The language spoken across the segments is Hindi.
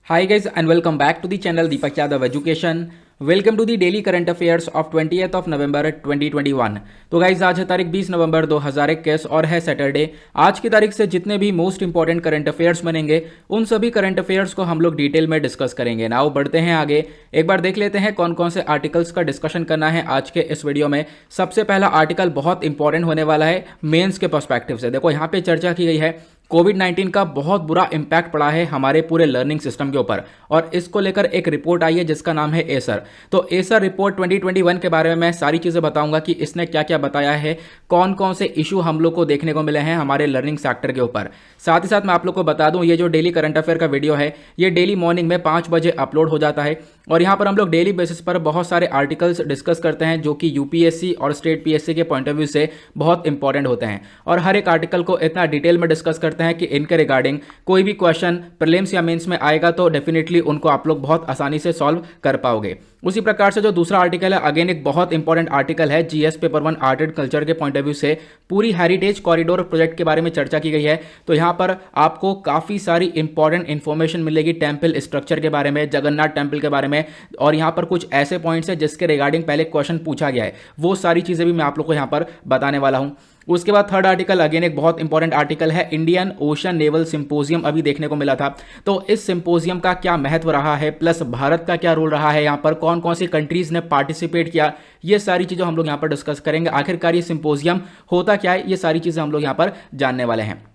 Hi guys and welcome back to the channel Deepak Yadav Education. Welcome to the daily current affairs of 20th of November 2021। तो गाइज आज है तारीख 20 नवंबर 2021 और है सैटरडे। आज की तारीख से जितने भी मोस्ट इंपॉर्टेंट करंट अफेयर्स बनेंगे उन सभी करंट अफेयर्स को हम लोग डिटेल में डिस्कस करेंगे। नाउ बढ़ते हैं आगे, एक बार देख लेते हैं कौन कौन से आर्टिकल्स का डिस्कशन करना है आज के इस वीडियो में। सबसे पहला आर्टिकल बहुत इंपॉर्टेंट होने वाला है मेंस के पर्सपेक्टिव से। देखो यहाँ पे चर्चा की गई है कोविड-19 का बहुत बुरा इंपैक्ट पड़ा है हमारे पूरे लर्निंग सिस्टम के ऊपर और इसको लेकर एक रिपोर्ट आई है जिसका नाम है एसर। तो एसर रिपोर्ट 2021 के बारे में मैं सारी चीज़ें बताऊंगा कि इसने क्या क्या बताया है, कौन कौन से इशू हम लोग को देखने को मिले हैं हमारे लर्निंग सेक्टर के ऊपर। साथ ही साथ मैं आप लोग को बता दूं ये जो डेली करंट अफेयर का वीडियो है ये डेली मॉर्निंग में 5 बजे अपलोड हो जाता है और यहाँ पर हम लोग डेली बेसिस पर बहुत सारे आर्टिकल्स डिस्कस करते हैं जो कि यूपीएससी और स्टेट पीएससी के पॉइंट ऑफ व्यू से बहुत इंपॉर्टेंट होते हैं और हर एक आर्टिकल को इतना डिटेल में डिस्कस करते हैं कि इनके रिगार्डिंग कोई भी क्वेश्चन प्रीलिम्स या मेंस में आएगा तो डेफिनेटली उनको आप लोग बहुत आसानी से सॉल्व कर पाओगे। उसी प्रकार से जो दूसरा आर्टिकल है अगेन एक बहुत इंपॉर्टेंट आर्टिकल है GS paper 1 art and culture के पॉइंट ऑफ व्यू से पूरी हेरिटेज कॉरिडोर प्रोजेक्ट के बारे में चर्चा की गई है। तो यहाँ पर आपको काफ़ी सारी इंपॉर्टेंट इंफॉर्मेशन मिलेगी टेम्पल स्ट्रक्चर के बारे में, जगन्नाथ टेम्पल के बारे में और यहाँ पर कुछ ऐसे पॉइंट्स हैं जिसके रिगार्डिंग पहले क्वेश्चन पूछा गया है, वो सारी चीज़ें भी मैं आप लोग को यहाँ पर बताने वाला हूँ। उसके बाद थर्ड आर्टिकल अगेन एक बहुत इंपॉर्टेंट आर्टिकल है इंडियन ओशन नेवल सिंपोजियम अभी देखने को मिला था। तो इस सिंपोजियम का क्या महत्व रहा है प्लस भारत का क्या रोल रहा है, यहाँ पर कौन कौन सी कंट्रीज ने पार्टिसिपेट किया, ये सारी चीज़ें हम लोग यहाँ पर डिस्कस करेंगे। आखिरकार ये सिंपोजियम होता क्या है, ये सारी चीज़ें हम लोग यहाँ पर जानने वाले हैं।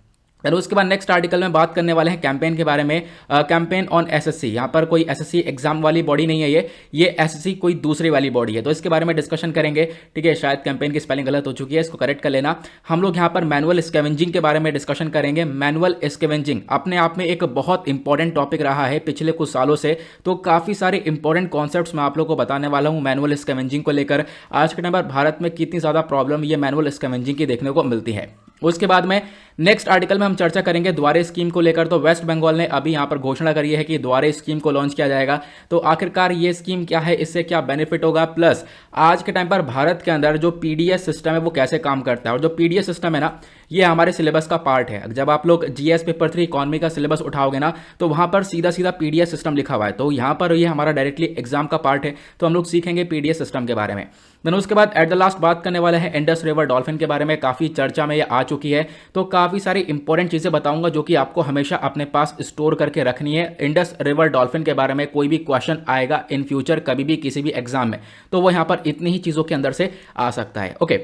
और उसके बाद नेक्स्ट आर्टिकल में बात करने वाले हैं कैंपेन के बारे में, कैंपेन ऑन एसएससी। यहाँ पर कोई एसएससी एग्जाम वाली बॉडी नहीं है, ये एसएससी कोई दूसरी वाली बॉडी है, तो इसके बारे में डिस्कशन करेंगे। ठीक है, शायद कैंपेन की स्पेलिंग गलत हो चुकी है, इसको करेक्ट कर लेना। हम लोग यहाँ पर मैनुअल स्कैवेंजिंग के बारे में डिस्कशन करेंगे। मैनुअल स्कैवेंजिंग अपने आप में एक बहुत इंपॉर्टेंट टॉपिक रहा है पिछले कुछ सालों से, तो काफ़ी सारे इंपॉर्टेंट कॉन्सेप्ट्स मैं आप लोग को बताने वाला हूँ मैनुअल स्कैवेंजिंग को लेकर। आज के टाइम पर भारत में कितनी ज़्यादा प्रॉब्लम ये मैनुअल स्कैवेंजिंग की देखने को मिलती है। उसके बाद में नेक्स्ट आर्टिकल में हम चर्चा करेंगे द्वारे स्कीम को लेकर। तो वेस्ट बंगाल ने अभी यहाँ पर घोषणा करी है कि द्वारे स्कीम को लॉन्च किया जाएगा। तो आखिरकार ये स्कीम क्या है, इससे क्या बेनिफिट होगा, प्लस आज के टाइम पर भारत के अंदर जो पीडीएस सिस्टम है वो कैसे काम करता है। और जो पीडीएस सिस्टम है ना ये हमारे सिलेबस का पार्ट है। जब आप लोग जीएस पेपर 3 इकोनॉमी का सिलेबस उठाओगे ना तो वहाँ पर सीधा सीधा पीडीएस सिस्टम लिखा हुआ है, तो यहाँ पर ये हमारा डायरेक्टली एग्जाम का पार्ट है, तो हम लोग सीखेंगे पीडीएस सिस्टम के बारे में। देन उसके बाद एट द लास्ट बात करने वाले हैं इंडस रिवर डॉल्फिन के बारे में। काफ़ी चर्चा में ये आ चुकी है, तो काफ़ी सारी इंपॉर्टेंट चीज़ें बताऊंगा जो कि आपको हमेशा अपने पास स्टोर करके रखनी है। इंडस रिवर डॉल्फिन के बारे में कोई भी क्वेश्चन आएगा इन फ्यूचर कभी भी किसी भी एग्जाम में, तो वो यहाँ पर इतनी ही चीज़ों के अंदर से आ सकता है। ओके,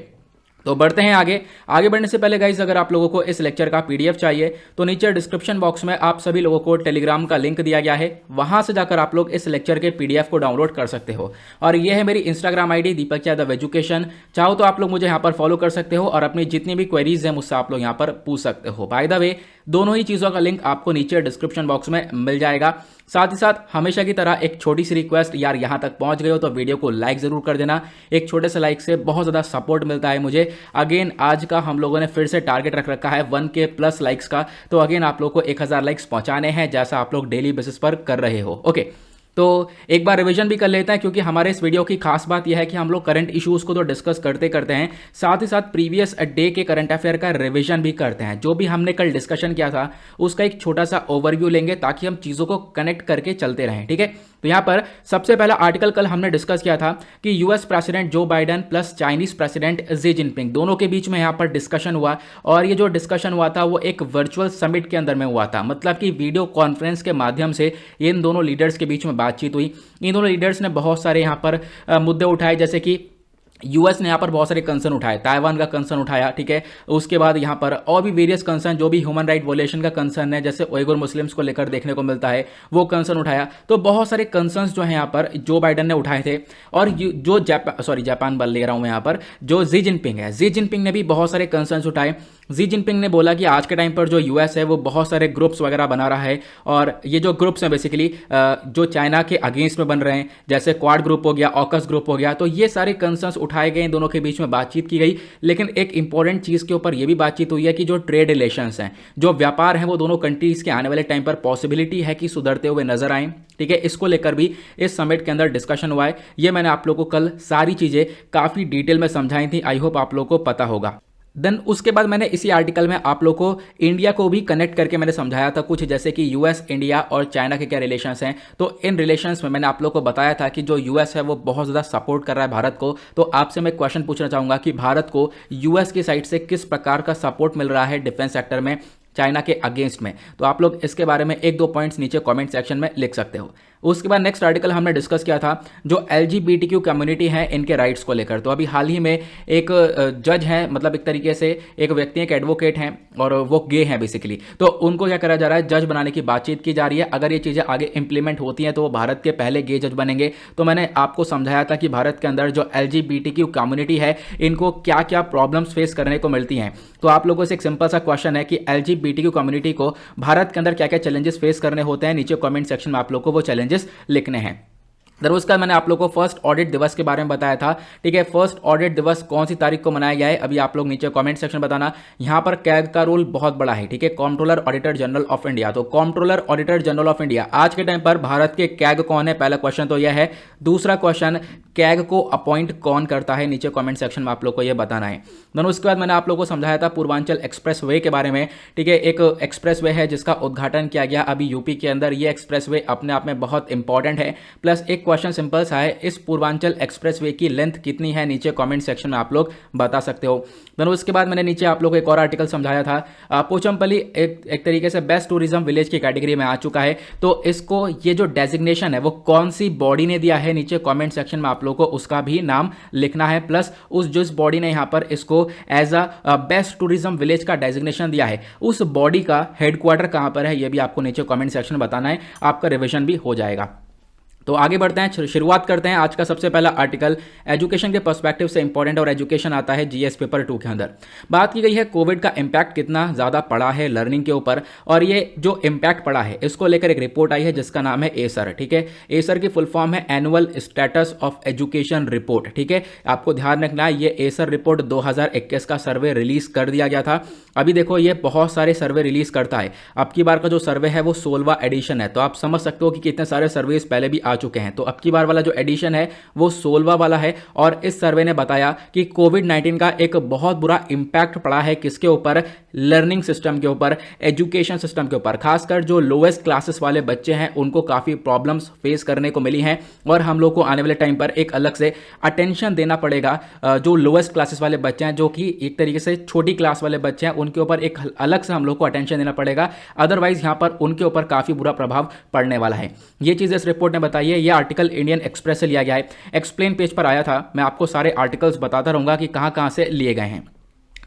तो बढ़ते हैं आगे बढ़ने से पहले गाइज अगर आप लोगों को इस लेक्चर का पीडीएफ चाहिए तो नीचे डिस्क्रिप्शन बॉक्स में आप सभी लोगों को टेलीग्राम का लिंक दिया गया है, वहां से जाकर आप लोग इस लेक्चर के पीडीएफ को डाउनलोड कर सकते हो। और ये है मेरी Instagram ID Deepak Yadav education. चाहो तो आप लोग मुझे यहाँ पर फॉलो कर सकते हो और अपनी जितनी भी क्वेरीज है मुझसे आप लोग यहाँ पर पूछ सकते हो। बाय द वे दोनों ही चीज़ों का लिंक आपको नीचे डिस्क्रिप्शन बॉक्स में मिल जाएगा। साथ ही साथ हमेशा की तरह एक छोटी सी रिक्वेस्ट, यार यहाँ तक पहुँच गए हो तो वीडियो को लाइक ज़रूर कर देना। एक छोटे से लाइक से बहुत ज़्यादा सपोर्ट मिलता है मुझे। अगेन आज का हम लोगों ने फिर से टारगेट रख रखा है 1K प्लस लाइक्स का, तो अगेन आप लोग को 1000 लाइक्स पहुँचाने हैं जैसा आप लोग डेली बेसिस पर कर रहे हो। ओके, तो एक बार रिवीजन भी कर लेते हैं क्योंकि हमारे इस वीडियो की खास बात यह है कि हम लोग करंट इश्यूज़ को तो डिस्कस करते करते हैं, साथ ही साथ प्रीवियस डे के करंट अफेयर का रिवीजन भी करते हैं। जो भी हमने कल डिस्कशन किया था उसका एक छोटा सा ओवरव्यू लेंगे ताकि हम चीज़ों को कनेक्ट करके चलते रहें। ठीक है, तो यहाँ पर सबसे पहला आर्टिकल कल हमने डिस्कस किया था कि US president Joe Biden plus Chinese president Xi Jinping दोनों के बीच में यहाँ पर डिस्कशन हुआ और ये जो डिस्कशन हुआ था वो एक वर्चुअल समिट के अंदर में हुआ था, मतलब कि वीडियो कॉन्फ्रेंस के माध्यम से इन दोनों लीडर्स के बीच में बातचीत हुई। इन दोनों लीडर्स ने बहुत सारे यहाँ पर मुद्दे उठाए, जैसे कि यूएस ने यहाँ पर बहुत सारे कंसर्न उठाए, ताइवान का कंसर्न उठाया। ठीक है, उसके बाद यहाँ पर और भी वेरियस कंसर्न जो भी ह्यूमन राइट वोलेशन का कंसर्न है, जैसे उइगुर मुस्लिम्स को लेकर देखने को मिलता है, वो कंसर्न उठाया। तो बहुत सारे कंसर्न्स जो है यहाँ पर जो बाइडेन ने उठाए थे और जो जापान बल ले रहा हूँ मैं यहाँ पर, जो शी जिनपिंग है, शी जिनपिंग ने भी बहुत सारे कंसर्न्स उठाए। शी जिनपिंग ने बोला कि आज के टाइम पर जो यूएस है वो बहुत सारे ग्रुप्स वगैरह बना रहा है और ये जो ग्रुप्स हैं बेसिकली जो चाइना के अगेंस्ट में बन रहे हैं, जैसे क्वाड ग्रुप हो गया, ऑकस ग्रुप हो गया, तो ये सारे कंसर्न्स उठाए गए, दोनों के बीच में बातचीत की गई। लेकिन एक इंपॉर्टेंट चीज़ के ऊपर ये भी बातचीत हुई है कि जो ट्रेड रिलेशंस हैं, जो व्यापार है, वो दोनों कंट्रीज़ के आने वाले टाइम पर पॉसिबिलिटी है कि सुधरते हुए नजर आए। ठीक है, इसको लेकर भी इस समिट के अंदर डिस्कशन हुआ है। ये मैंने आप लोगों को कल सारी चीज़ें काफ़ी डिटेल में समझाई थी, आई होप आप लोगों को पता होगा। देन उसके बाद मैंने इसी आर्टिकल में आप लोग को इंडिया को भी कनेक्ट करके मैंने समझाया था कुछ, जैसे कि यूएस, इंडिया और चाइना के क्या रिलेशंस हैं। तो इन रिलेशंस में मैंने आप लोग को बताया था कि जो यूएस है वो बहुत ज़्यादा सपोर्ट कर रहा है भारत को। तो आपसे मैं क्वेश्चन पूछना चाहूँगा कि भारत को यूएस की साइड से किस प्रकार का सपोर्ट मिल रहा है डिफेंस सेक्टर में चाइना के अगेंस्ट में। तो आप लोग इसके बारे में एक दो पॉइंट्स नीचे कमेंट सेक्शन में लिख सकते हो। उसके बाद नेक्स्ट आर्टिकल हमने डिस्कस किया था जो एलजीबीटीक्यू कम्युनिटी है इनके राइट्स को लेकर। तो अभी हाल ही में एक जज है, मतलब एक तरीके से एक व्यक्ति, एक एडवोकेट हैं और वो गे हैं बेसिकली। तो उनको क्या करा जा रहा है, जज बनाने की बातचीत की जा रही है। अगर ये चीज़ें आगे इंप्लीमेंट होती हैं तो वो भारत के पहले गे जज बनेंगे। तो मैंने आपको समझाया था कि भारत के अंदर जो एलजीबीटीक्यू कम्युनिटी है इनको क्या क्या प्रॉब्लम्स फेस करने को मिलती हैं। तो आप लोगों से एक सिंपल सा क्वेश्चन है कि एलजीबीटीक्यू कम्युनिटी को भारत के अंदर क्या क्या चैलेंजेस फेस करने होते हैं, नीचे कमेंट सेक्शन में आप लोग को वो चैलेंजेस लिखने हैं। फिर उसका मैंने आप लोग को फर्स्ट ऑडिट दिवस के बारे में बताया था। ठीक है, फर्स्ट ऑडिट दिवस कौन सी तारीख को मनाया गया है, अभी आप लोग नीचे कमेंट सेक्शन में बताना। यहां पर कैग का रोल बहुत बड़ा है। ठीक है, controller auditor general of India. तो controller auditor general of India आज के टाइम पर भारत के कैग कौन है, पहला क्वेश्चन तो यह है। दूसरा क्वेश्चन, कैग को अपॉइंट कौन करता है, नीचे कमेंट सेक्शन में आप लोग को यह बताना है। दोनों उसके बाद मैंने आप लोग को समझाया था पूर्वांचल एक्सप्रेस वे के बारे में। ठीक है, एक एक्सप्रेस वे है जिसका उद्घाटन किया गया अभी यूपी के अंदर। यह एक्सप्रेस वे अपने आप में बहुत इंपॉर्टेंट है। प्लस एक क्वेश्चन सिंपल सा है, इस पूर्वांचल एक्सप्रेसवे की लेंथ कितनी है, नीचे कमेंट सेक्शन में आप लोग बता सकते हो। देन उसके बाद मैंने नीचे आप लोग को एक और आर्टिकल समझाया था। पोचमपल्ली एक तरीके से बेस्ट टूरिज्म विलेज की कैटेगरी में आ चुका है। तो इसको ये जो डेजिग्नेशन है वो कौन सी बॉडी ने दिया है, नीचे कमेंट सेक्शन में आप लोग को उसका भी नाम लिखना है। प्लस उस जिस बॉडी ने यहाँ पर इसको as a best tourism village का डेजिग्नेशन दिया है उस बॉडी का हेडक्वार्टर कहाँ पर है, ये भी आपको नीचे कमेंट सेक्शन में बताना है। आपका रिविजन भी हो जाएगा। तो आगे बढ़ते हैं, शुरुआत करते हैं। आज का सबसे पहला आर्टिकल एजुकेशन के पर्सपेक्टिव से इंपॉर्टेंट और एजुकेशन आता है जीएस पेपर 2 के अंदर। बात की गई है कोविड का इम्पैक्ट कितना ज़्यादा पड़ा है लर्निंग के ऊपर, और ये जो इम्पैक्ट पड़ा है इसको लेकर एक रिपोर्ट आई है जिसका नाम है एसर। ठीक है, एसर की फुल फॉर्म है annual status of education report. ठीक है, आपको ध्यान रखना है ये एसर रिपोर्ट 2021 का सर्वे रिलीज कर दिया गया था। अभी देखो ये बहुत सारे सर्वे रिलीज करता है। अब की बार का जो सर्वे है वो 16वां एडिशन है। तो आप समझ सकते हो कि कितने सारे सर्वेस पहले भी आ चुके हैं। तो अब की बार वाला जो एडिशन है वो 16वां वाला है। और इस सर्वे ने बताया कि कोविड-19 का एक बहुत बुरा इंपैक्ट पड़ा है किसके ऊपर, लर्निंग सिस्टम के ऊपर, एजुकेशन सिस्टम के ऊपर। खासकर जो लोएस्ट क्लासेस वाले बच्चे हैं उनको काफ़ी प्रॉब्लम्स फेस करने को मिली हैं। और हम लोग को आने वाले टाइम पर एक अलग से अटेंशन देना पड़ेगा। जो लोएस्ट क्लासेस वाले बच्चे हैं, जो कि एक तरीके से छोटी क्लास वाले बच्चे हैं, उनके ऊपर एक अलग से हम लोग को अटेंशन देना पड़ेगा। अदरवाइज यहाँ पर उनके ऊपर काफ़ी बुरा प्रभाव पड़ने वाला है। ये चीज़ इस रिपोर्ट ने बताई है। यह आर्टिकल इंडियन एक्सप्रेस से लिया गया है, एक्सप्लेन पेज पर आया था। मैं आपको सारे आर्टिकल्स बताता रहूंगा कि कहां कहां से लिए गए हैं।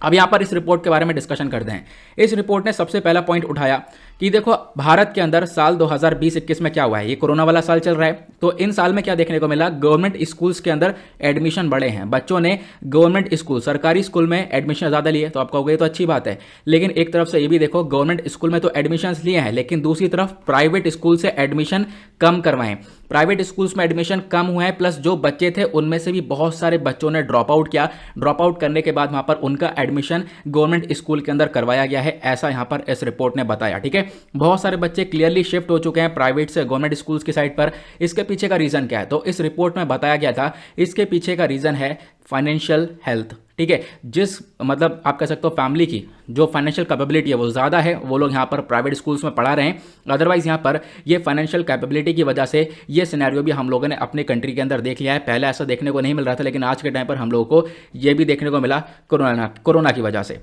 अब यहां पर इस रिपोर्ट के बारे में डिस्कशन करते हैं। इस रिपोर्ट ने सबसे पहला पॉइंट उठाया कि देखो भारत के अंदर साल 2020-21 में क्या हुआ है, ये कोरोना वाला साल चल रहा है। तो इन साल में क्या देखने को मिला, गवर्नमेंट स्कूल्स के अंदर एडमिशन बढ़े हैं। बच्चों ने गवर्नमेंट स्कूल, सरकारी स्कूल में एडमिशन ज़्यादा लिए। तो आप कहोगे तो अच्छी बात है, लेकिन एक तरफ से ये भी देखो गवर्नमेंट स्कूल में तो एडमिशन लिए हैं, लेकिन दूसरी तरफ प्राइवेट स्कूल से एडमिशन कम करवाएं। प्राइवेट स्कूल्स में एडमिशन कम हुए हैं, प्लस जो बच्चे थे उनमें से भी बहुत सारे बच्चों ने ड्रॉप आउट किया। ड्रॉप आउट करने के बाद वहां पर उनका एडमिशन गवर्नमेंट स्कूल के अंदर करवाया गया है, ऐसा यहां पर इस रिपोर्ट ने बताया। ठीक है, बहुत सारे बच्चे क्लियरली शिफ्ट हो चुके हैं प्राइवेट से गवर्नमेंट स्कूल्स की साइड पर। इसके पीछे का रीजन क्या है, तो इस रिपोर्ट में बताया गया था इसके पीछे का रीजन है फाइनेंशियल हेल्थ। ठीक है, जिस मतलब आप कह सकते हो फैमिली की जो फाइनेंशियल कैपेबिलिटी है वो ज़्यादा है, वो लोग यहाँ पर प्राइवेट स्कूल्स में पढ़ा रहे हैं। अदरवाइज यहाँ पर ये फाइनेंशियल कैपेबिलिटी की वजह से ये सिनेरियो भी हम लोगों ने अपने कंट्री के अंदर देख लिया है। पहले ऐसा देखने को नहीं मिल रहा था, लेकिन आज के टाइम पर हम लोगों को ये भी देखने को मिला कोरोना की वजह से।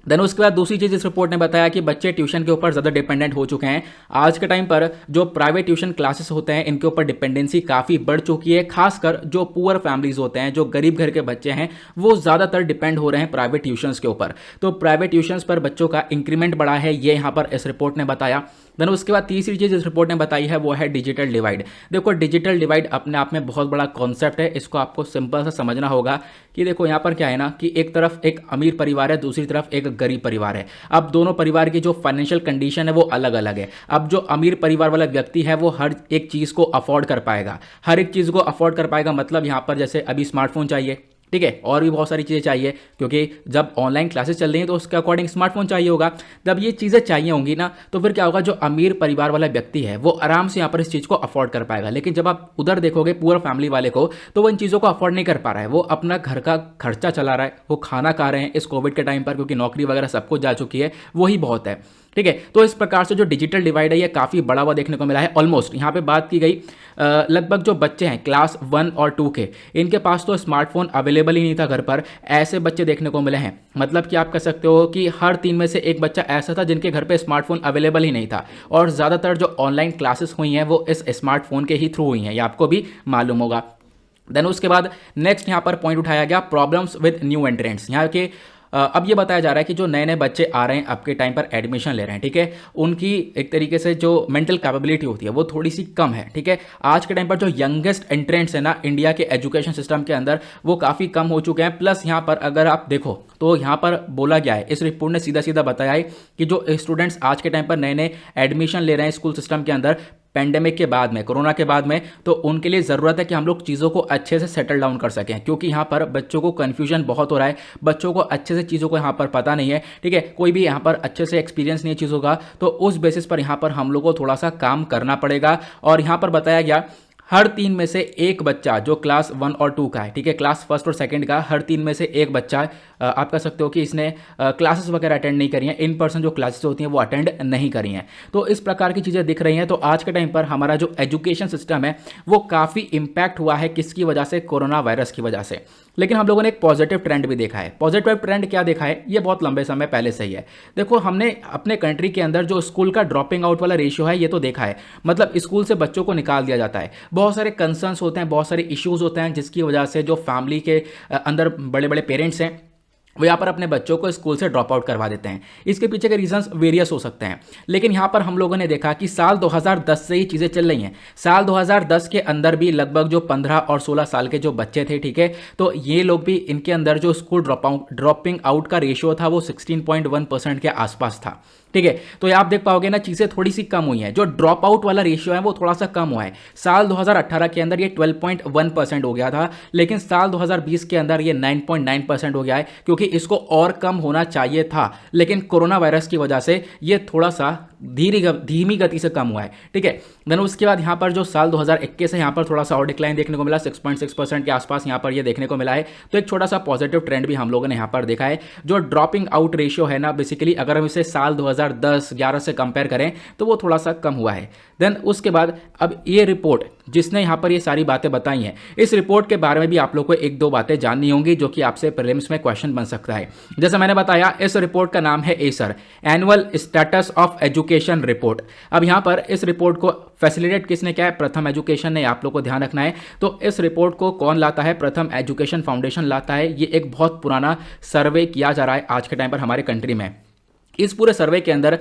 देन उसके बाद दूसरी चीज़ इस रिपोर्ट ने बताया कि बच्चे ट्यूशन के ऊपर ज़्यादा डिपेंडेंट हो चुके हैं। आज के टाइम पर जो प्राइवेट ट्यूशन क्लासेस होते हैं इनके ऊपर डिपेंडेंसी काफ़ी बढ़ चुकी है। खासकर जो पुअर फैमिलीज होते हैं, जो गरीब घर के बच्चे हैं, वो ज़्यादातर डिपेंड हो रहे हैं प्राइवेट ट्यूशंस के ऊपर। तो प्राइवेट ट्यूशंस पर बच्चों का इंक्रीमेंट बढ़ा है, ये यहाँ पर इस रिपोर्ट ने बताया। देन उसके बाद तीसरी चीज़ इस रिपोर्ट ने बताई है वो है डिजिटल डिवाइड। देखो डिजिटल डिवाइड अपने आप में बहुत बड़ा कॉन्सेप्ट है, इसको आपको सिंपल सा समझना होगा कि देखो यहाँ पर क्या है ना कि एक तरफ एक अमीर परिवार है, दूसरी तरफ एक गरीब परिवार है। अब दोनों परिवार की जो फाइनेंशियल कंडीशन है वो अलग अलग है। अब जो अमीर परिवार वाला व्यक्ति है वो हर एक चीज़ को अफोर्ड कर पाएगा, हर एक चीज़ को अफोर्ड कर पाएगा। मतलब यहाँ पर जैसे अभी स्मार्टफोन चाहिए, ठीक है, और भी बहुत सारी चीज़ें चाहिए, क्योंकि जब ऑनलाइन क्लासेस चल रही हैं तो उसके अकॉर्डिंग स्मार्टफोन चाहिए होगा। जब ये चीज़ें चाहिए होंगी ना, तो फिर क्या होगा, जो अमीर परिवार वाला व्यक्ति है वो आराम से यहाँ पर इस चीज़ को अफोर्ड कर पाएगा। लेकिन जब आप उधर देखोगे पूरा फैमिली वाले को, तो वो इन चीज़ों को अफोर्ड नहीं कर पा रहा है, वो अपना घर का खर्चा चला रहा है, वो खाना खा रहे हैं इस कोविड के टाइम पर, क्योंकि नौकरी वगैरह सब कुछ जा चुकी है, वही बहुत है। ठीक है, तो इस प्रकार से जो डिजिटल डिवाइड है ये काफ़ी बड़ा हुआ देखने को मिला है। ऑलमोस्ट यहाँ पे बात की गई लगभग जो बच्चे हैं क्लास 1 और 2 के, इनके पास तो स्मार्टफोन अवेलेबल ही नहीं था घर पर, ऐसे बच्चे देखने को मिले हैं। मतलब कि आप कह सकते हो कि हर 3 में से एक बच्चा ऐसा था जिनके घर पे स्मार्टफोन अवेलेबल ही नहीं था। और ज़्यादातर जो ऑनलाइन क्लासेस हुई हैं वो इस स्मार्टफोन के ही थ्रू हुई हैं, ये आपको भी मालूम होगा। देन उसके बाद नेक्स्ट यहाँ पर पॉइंट उठाया गया प्रॉब्लम्स विद न्यू एंट्रेंट्स। यहाँ के अब ये बताया जा रहा है कि जो नए नए बच्चे आ रहे हैं आपके टाइम पर एडमिशन ले रहे हैं, ठीक है, उनकी एक तरीके से जो मेंटल कैपेबिलिटी होती है वो थोड़ी सी कम है। ठीक है, आज के टाइम पर जो यंगेस्ट एंट्रेंट्स है ना इंडिया के एजुकेशन सिस्टम के अंदर, वो काफ़ी कम हो चुके हैं। प्लस यहाँ पर अगर आप देखो तो यहाँ पर बोला गया है, इस रिपोर्ट ने सीधा सीधा बताया है कि जो स्टूडेंट्स आज के टाइम पर नए नए एडमिशन ले रहे हैं स्कूल सिस्टम के अंदर पेंडेमिक के बाद में, कोरोना के बाद में, तो उनके लिए ज़रूरत है कि हम लोग चीज़ों को अच्छे से सेटल डाउन कर सकें, क्योंकि यहाँ पर बच्चों को कन्फ्यूजन बहुत हो रहा है, बच्चों को अच्छे से चीज़ों को यहाँ पर पता नहीं है। ठीक है, कोई भी यहाँ पर अच्छे से एक्सपीरियंस नहीं है चीज़ों का, तो उस बेसिस पर यहाँ पर हम लोग को थोड़ा सा काम करना पड़ेगा। और यहाँ पर बताया गया हर 3 में से एक बच्चा जो क्लास 1 और 2 का है, ठीक है, क्लास 1 और 2 का, हर 3 में से एक बच्चा आप कह सकते हो कि इसने क्लासेस वगैरह अटेंड नहीं करी हैं, इन पर्सन जो क्लासेस होती हैं वो अटेंड नहीं करी हैं। तो इस प्रकार की चीज़ें दिख रही हैं। तो आज के टाइम पर हमारा जो एजुकेशन सिस्टम है वो काफ़ी इम्पैक्ट हुआ है, किसकी वजह से, कोरोना वायरस की वजह से। लेकिन हम लोगों ने एक पॉजिटिव ट्रेंड भी देखा है। पॉजिटिव ट्रेंड क्या देखा है, ये बहुत लंबे समय पहले से ही है। देखो, हमने अपने कंट्री के अंदर जो स्कूल का ड्रॉपिंग आउट वाला रेशियो है ये तो देखा है, मतलब स्कूल से बच्चों को निकाल दिया जाता है। बहुत सारे कंसर्न्स होते हैं, बहुत सारे इश्यूज होते हैं, जिसकी वजह से जो फैमिली के अंदर बड़े बड़े पेरेंट्स हैं वो यहाँ पर अपने बच्चों को स्कूल से ड्रॉप आउट करवा देते हैं। इसके पीछे के रीजंस वेरियस हो सकते हैं, लेकिन यहाँ पर हम लोगों ने देखा कि साल 2010 से ही चीज़ें चल रही हैं। साल 2010 के अंदर भी लगभग जो 15 और 16 साल के जो बच्चे थे, ठीक है, तो ये लोग भी, इनके अंदर जो स्कूल ड्रॉपिंग आउट का रेशियो था वो 16.1% के आसपास था। ठीक है, तो ये आप देख पाओगे ना, चीज़ें थोड़ी सी कम हुई हैं। जो ड्रॉप आउट वाला रेशियो है वो थोड़ा सा कम हुआ है। साल 2018 के अंदर ये 12.1% हो गया था, लेकिन साल 2020 के अंदर ये 9.9% हो गया है, क्योंकि इसको और कम होना चाहिए था, लेकिन कोरोना वायरस की वजह से ये थोड़ा सा धीमी गति से कम हुआ है। ठीक है, देन उसके बाद यहाँ पर जो साल 2021 है यहाँ पर थोड़ा सा और डिक्लाइन देखने को मिला, 6.6% के आसपास यहाँ पर ये देखने को मिला है। तो एक छोटा सा पॉजिटिव ट्रेंड भी हम लोगों ने यहाँ पर देखा है। जो ड्रॉपिंग आउट रेशियो है ना, बेसिकली अगर हम इसे साल 2010-11 से कंपेयर करें तो वो थोड़ा सा कम हुआ है। देन उसके बाद अब ये रिपोर्ट जिसने यहाँ पर ये सारी बातें बताई हैं, इस रिपोर्ट के बारे में भी आप लोग को एक दो बातें जाननी होंगी जो कि आपसे प्रीलिम्स में क्वेश्चन बन सकता है। जैसे मैंने बताया, इस रिपोर्ट का नाम है Acer, annual status of education report. अब यहाँ पर इस रिपोर्ट को फैसिलिटेट किसने किया है, प्रथम एजुकेशन ने, आप लोग को ध्यान रखना है। तो इस रिपोर्ट को कौन लाता है, प्रथम एजुकेशन फाउंडेशन लाता है। ये एक बहुत पुराना सर्वे किया जा रहा है आज के टाइम पर हमारे कंट्री में। इस पूरे सर्वे के अंदर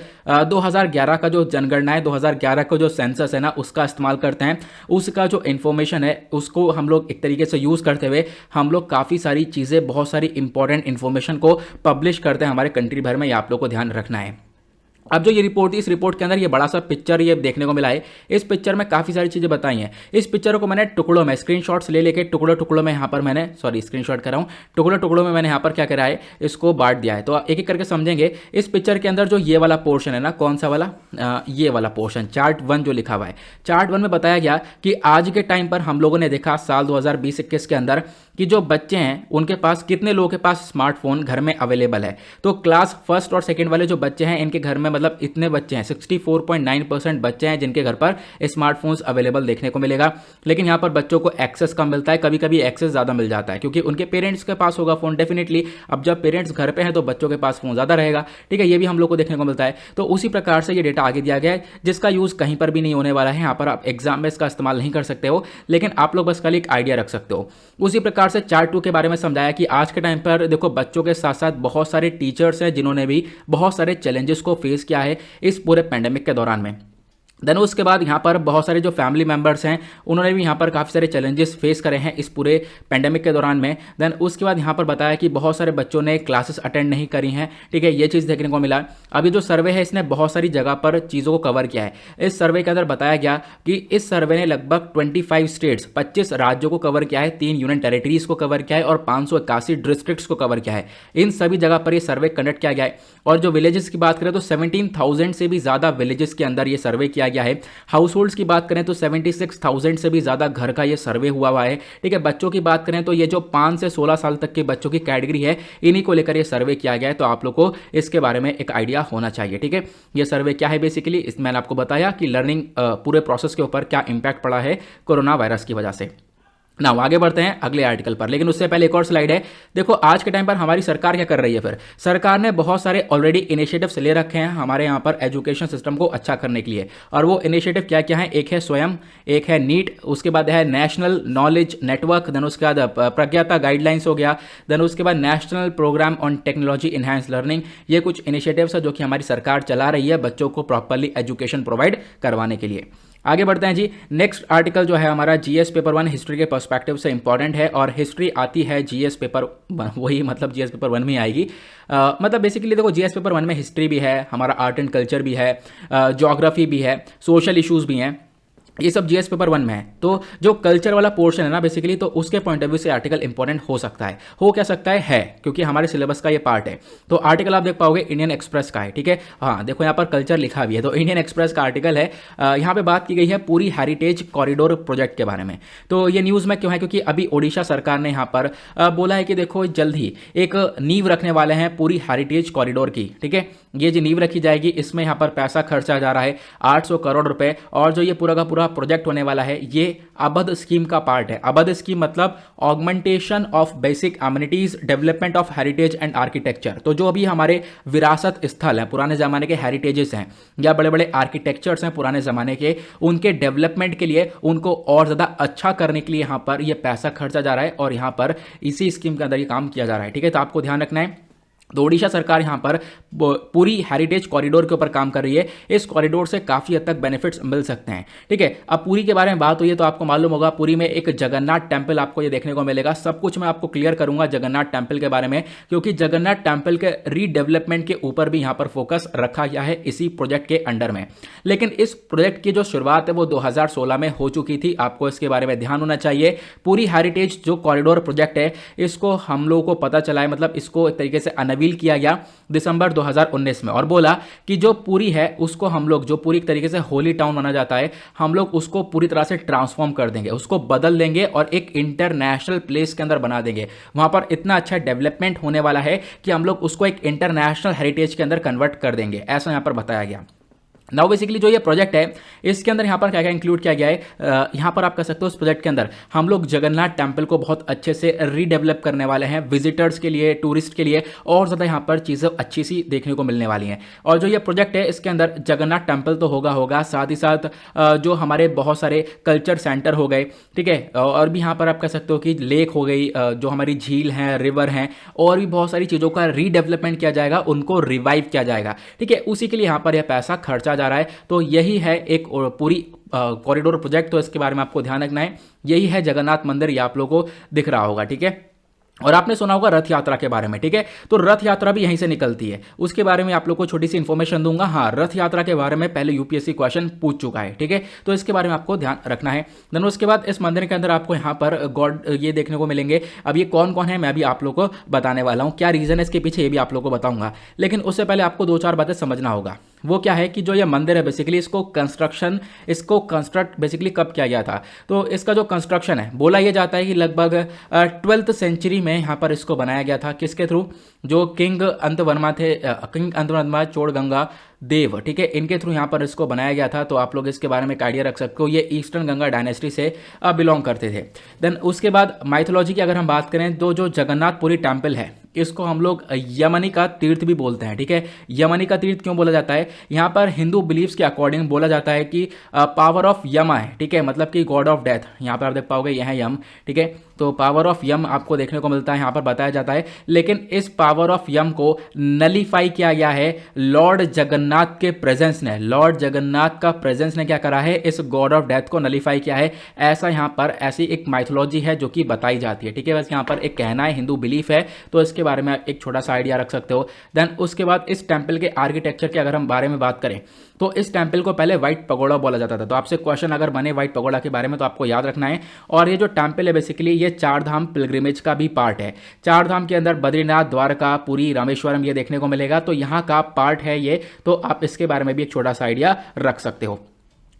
2011 का जो जनगणना है, 2011 का जो सेंसस है ना, उसका इस्तेमाल करते हैं। उसका जो इन्फॉर्मेशन है उसको हम लोग एक तरीके से यूज़ करते हुए हम लोग काफ़ी सारी चीज़ें, बहुत सारी इंपॉर्टेंट इन्फॉर्मेशन को पब्लिश करते हैं हमारे कंट्री भर में। ये आप लोग को ध्यान रखना है। अब जो ये रिपोर्ट थी, इस रिपोर्ट के अंदर ये बड़ा सा पिक्चर ये देखने को मिला है। इस पिक्चर में काफ़ी सारी चीज़ें बताई हैं। इस पिक्चर को मैंने टुकड़ों में, स्क्रीनशॉट्स ले लेके टुकड़ों में यहाँ पर मैंने, स्क्रीनशॉट कर रहा हूँ, टुकड़ों में मैंने यहाँ पर क्या करा है, इसको बांट दिया है। तो एक एक करके समझेंगे। इस पिक्चर के अंदर जो ये वाला पोर्शन है ना, कौन सा वाला, ये वाला पोर्शन, चार्ट 1 जो लिखा हुआ है, चार्ट 1 में बताया गया कि आज के टाइम पर हम लोगों ने देखा साल 2020-21 के अंदर कि जो बच्चे हैं उनके पास, कितने लोगों के पास स्मार्टफोन घर में अवेलेबल है। तो क्लास 1 और 2 वाले जो बच्चे हैं, इनके घर में मतलब इतने बच्चे हैं, 64.9% बच्चे हैं जिनके घर पर स्मार्टफोन्स अवेलेबल देखने को मिलेगा। लेकिन यहाँ पर बच्चों को एक्सेस कम मिलता है, कभी कभी एक्सेस ज़्यादा मिल जाता है, क्योंकि उनके पेरेंट्स के पास होगा फ़ोन डेफिनेटली। अब जब पेरेंट्स घर पे हैं तो बच्चों के पास फ़ोन ज़्यादा रहेगा। ठीक है, ये भी हम लोग को देखने को मिलता है। तो उसी प्रकार से ये डेटा आगे दिया गया है, जिसका यूज़ कहीं पर भी नहीं होने वाला है। यहाँ पर आप एग्जाम में इसका इस्तेमाल नहीं कर सकते हो, लेकिन आप लोग बस खाली एक आइडिया रख सकते हो। उसी प्रकार से चार्ट 2 के बारे में समझाया कि आज के टाइम पर देखो, बच्चों के साथ साथ बहुत सारे टीचर्स हैं जिन्होंने भी बहुत सारे चैलेंजेस को फेस किया है इस पूरे पेंडेमिक के दौरान में। देन उसके बाद यहाँ पर बहुत सारे जो फैमिली मेंबर्स हैं उन्होंने भी यहाँ पर काफ़ी सारे चैलेंजेस फेस करे हैं इस पूरे पेंडेमिक के दौरान में। देन उसके बाद यहाँ पर बताया कि बहुत सारे बच्चों ने क्लासेस अटेंड नहीं करी हैं, ठीक है, ये चीज़ देखने को मिला। अब ये जो सर्वे है इसने बहुत सारी जगह पर चीज़ों को कवर किया है। इस सर्वे के अंदर बताया गया कि इस सर्वे ने लगभग 25 स्टेट्स 25 राज्यों को कवर किया है, 3 यूनियन टेरिटरीज को कवर किया है और 581 डिस्ट्रिक्ट्स को कवर किया है। इन सभी जगह पर ये सर्वे कंडक्ट किया गया है। और जो विलेजेस की बात करें तो 17,000 से भी ज़्यादा विलेजेस के अंदर ये सर्वे किया गया है। हाउस होल्ड्स की बात करें तो 76,000 से भी ज़्यादा घर का ये सर्वे हुआ है, ठीक है। बच्चों की बात करें तो ये जो 5 से 16 साल तक के बच्चों की कैटेगरी है इन्हीं को लेकर ये सर्वे किया गया है। तो आप लोग को इसके बारे में एक आइडिया होना चाहिए, ठीक है। ये सर्वे क्या है बेसिकली, इस मैंने आपको बताया कि लर्निंग पूरे प्रोसेस के ऊपर क्या इंपैक्ट पड़ा है कोरोना वायरस की वजह से। ना आगे बढ़ते हैं अगले आर्टिकल पर, लेकिन उससे पहले एक और स्लाइड है। देखो आज के टाइम पर हमारी सरकार क्या कर रही है। फिर सरकार ने बहुत सारे ऑलरेडी इनिशिएटिव्स ले रखे हैं हमारे यहाँ पर एजुकेशन सिस्टम को अच्छा करने के लिए। और वो इनिशिएटिव क्या क्या है, एक है स्वयं, एक है नीट, उसके बाद है नेशनल नॉलेज नेटवर्क, देन उसके बाद प्रज्ञाता गाइडलाइंस हो गया, देन उसके बाद national programme on technology enhanced learning. ये कुछ इनिशिएटिव्स है जो कि हमारी सरकार चला रही है बच्चों को प्रॉपरली एजुकेशन प्रोवाइड करवाने के लिए। आगे बढ़ते हैं जी। नेक्स्ट आर्टिकल जो है हमारा जीएस पेपर 1 हिस्ट्री के पर्सपेक्टिव से इंपॉर्टेंट है और हिस्ट्री आती है जीएस पेपर वही मतलब जीएस पेपर 1 में आएगी। मतलब बेसिकली देखो जीएस पेपर 1 में हिस्ट्री भी है, हमारा आर्ट एंड कल्चर भी है, ज्योग्राफी भी है, सोशल इश्यूज भी हैं, ये सब जीएस पेपर 1 में है। तो जो कल्चर वाला पोर्शन है ना बेसिकली, तो उसके पॉइंट ऑफ व्यू से आर्टिकल इंपॉर्टेंट हो सकता है। हो क्या सकता है क्योंकि हमारे सिलेबस का ये पार्ट है। तो आर्टिकल आप देख पाओगे इंडियन एक्सप्रेस का है, ठीक है। हाँ देखो यहाँ पर कल्चर लिखा भी है, तो इंडियन एक्सप्रेस का आर्टिकल है। यहाँ पे बात की गई है पूरी हेरिटेज कॉरिडोर प्रोजेक्ट के बारे में। तो ये न्यूज़ में क्यों है, क्योंकि अभी ओडिशा सरकार ने यहाँ पर बोला है कि देखो जल्द ही एक नींव रखने वाले हैं पूरी हेरिटेज कॉरिडोर की, ठीक है। ये जो नींव रखी जाएगी इसमें यहाँ पर पैसा खर्चा जा रहा है 800 करोड़ रुपए। और जो ये पूरा का पूरा प्रोजेक्ट होने वाला है ये अबध स्कीम का पार्ट है। अबध स्कीम मतलब augmentation of basic amenities development of heritage and architecture. तो जो अभी हमारे विरासत स्थल हैं, पुराने जमाने के हेरिटेजेस हैं या बड़े बड़े आर्किटेक्चर्स हैं पुराने जमाने के, उनके डेवलपमेंट के लिए, उनको और ज़्यादा अच्छा करने के लिए यहाँ पर ये पैसा खर्चा जा रहा है और यहाँ पर इसी स्कीम के अंदर ये काम किया जा रहा है, ठीक है। तो आपको ध्यान रखना है। तो ओडिशा सरकार यहाँ पर पूरी हेरिटेज कॉरिडोर के ऊपर काम कर रही है। इस कॉरिडोर से काफ़ी हद तक बेनिफिट्स मिल सकते हैं, ठीक है। अब पूरी के बारे में बात हुई है तो आपको मालूम होगा पूरी में एक जगन्नाथ टेम्पल आपको ये देखने को मिलेगा। सब कुछ मैं आपको क्लियर करूंगा जगन्नाथ टेम्पल के बारे में, क्योंकि जगन्नाथ टेम्पल के रीडेवलपमेंट के ऊपर भी यहाँ पर फोकस रखा गया है इसी प्रोजेक्ट के अंडर में। लेकिन इस प्रोजेक्ट की जो शुरुआत है वो 2016 में हो चुकी थी, आपको इसके बारे में ध्यान होना चाहिए। पूरी हेरिटेज जो कॉरिडोर प्रोजेक्ट है इसको हम लोगों को पता चला है, मतलब इसको एक तरीके से अनवील किया गया दिसंबर 2019 में, और बोला कि जो पूरी है उसको हम लोग, जो पूरी तरीके से होली टाउन माना जाता है, हम लोग उसको पूरी तरह से ट्रांसफॉर्म कर देंगे, उसको बदल देंगे और एक इंटरनेशनल प्लेस के अंदर बना देंगे। वहां पर इतना अच्छा डेवलपमेंट होने वाला है कि हम लोग उसको एक इंटरनेशनल हेरिटेज के अंदर कन्वर्ट कर देंगे, ऐसा यहां पर बताया गया। नाउ बेसिकली जो ये प्रोजेक्ट है इसके अंदर यहाँ पर क्या क्या इंक्लूड किया गया है, यहाँ पर आप कह सकते हो इस प्रोजेक्ट के अंदर हम लोग जगन्नाथ टेम्पल को बहुत अच्छे से रीडेवलप करने वाले हैं विजिटर्स के लिए, टूरिस्ट के लिए, और ज़्यादा यहाँ पर चीज़ें अच्छी सी देखने को मिलने वाली हैं। और जो ये प्रोजेक्ट है इसके अंदर जगन्नाथ टेम्पल तो होगा, साथ ही साथ जो हमारे बहुत सारे कल्चर सेंटर हो गए, ठीक है, और भी यहाँ पर आप कह सकते हो कि लेक हो गई, जो हमारी झील हैं, रिवर हैं, और भी बहुत सारी चीज़ों का रीडेवलपमेंट किया जाएगा, उनको रिवाइव किया जाएगा, ठीक है। उसी के लिए यहाँ पर यह पैसा खर्चा जा रहा है। तो यही है एक पूरी कॉरिडोर प्रोजेक्ट, तो इसके बारे में आपको ध्यान रखना है। यही है जगन्नाथ मंदिर, ये आप लोगों को दिख रहा होगा, ठीक है। और आपने सुना होगा रथ यात्रा के बारे में, ठीक है। तो रथ यात्रा भी यहीं से निकलती है, उसके बारे में आप लोग को छोटी सी इंफॉर्मेशन दूंगा। हाँ, रथ यात्रा के बारे में पहले यूपीएससी क्वेश्चन पूछ चुका है, ठीक है। तो इसके बारे में आपको ध्यान रखना है। देन उसके बाद इस मंदिर के अंदर आपको यहाँ पर गॉड ये देखने को मिलेंगे। अब ये कौन कौन है मैं भी आप लोग को बताने वाला हूँ, क्या रीजन है इसके पीछे ये भी आप लोग को बताऊंगा। लेकिन उससे पहले आपको 2-4 बातें समझना होगा। वो क्या है कि जो ये मंदिर है बेसिकली इसको कंस्ट्रक्ट बेसिकली कब किया गया था। तो इसका जो कंस्ट्रक्शन है बोला यह जाता है कि लगभग 12th सेंचुरी में यहाँ पर इसको बनाया गया था। किसके थ्रू, जो किंग अंतवर्मा थे, किंग अंतवर्मा चोड़गंगा देव, ठीक है, इनके थ्रू यहाँ पर इसको बनाया गया था। तो आप लोग इसके बारे में एक आइडिया रख सकते हो, ये ईस्टर्न गंगा डायनेस्टी से बिलोंग करते थे। देन उसके बाद माइथोलॉजी की अगर हम बात करें तो जो जगन्नाथपुरी टेम्पल है इसको हम लोग यमनी का तीर्थ भी बोलते हैं, ठीक है। यमनी का तीर्थ क्यों बोला जाता है, यहाँ पर हिंदू बिलीव्स के अकॉर्डिंग बोला जाता है कि पावर ऑफ यमा है, ठीक है, मतलब कि गॉड ऑफ डेथ। यहाँ पर आप देख पाओगे यह है यम, ठीक है। तो पावर ऑफ यम आपको देखने को मिलता है, यहाँ पर बताया जाता है। लेकिन इस पावर ऑफ यम को नलीफाई किया गया है लॉर्ड जगन्नाथ जगन्नाथ के प्रेजेंस ने, लॉर्ड जगन्नाथ का प्रेजेंस ने क्या करा है, इस गॉड ऑफ डेथ को नलीफाई किया है। ऐसा यहाँ पर ऐसी एक माइथोलॉजी है जो कि बताई जाती है, ठीक है। बस यहाँ पर एक कहना है, हिंदू बिलीफ है, तो इसके बारे में आप एक छोटा सा आइडिया रख सकते हो। देन उसके बाद इस टेम्पल के आर्किटेक्चर के अगर हम बारे में बात करें तो इस टेम्पल को पहले व्हाइट पगोड़ा बोला जाता था। तो आपसे क्वेश्चन अगर बने व्हाइट पगोड़ा के बारे में तो आपको याद रखना है। और ये जो टेम्पल है बेसिकली ये चार धाम पिलग्रिमेज का भी पार्ट है। चार धाम के अंदर बद्रीनाथ, द्वारका, पुरी, रामेश्वरम ये देखने को मिलेगा, तो यहाँ का पार्ट है ये। तो आप इसके बारे में भी एक छोटा सा आइडिया रख सकते हो।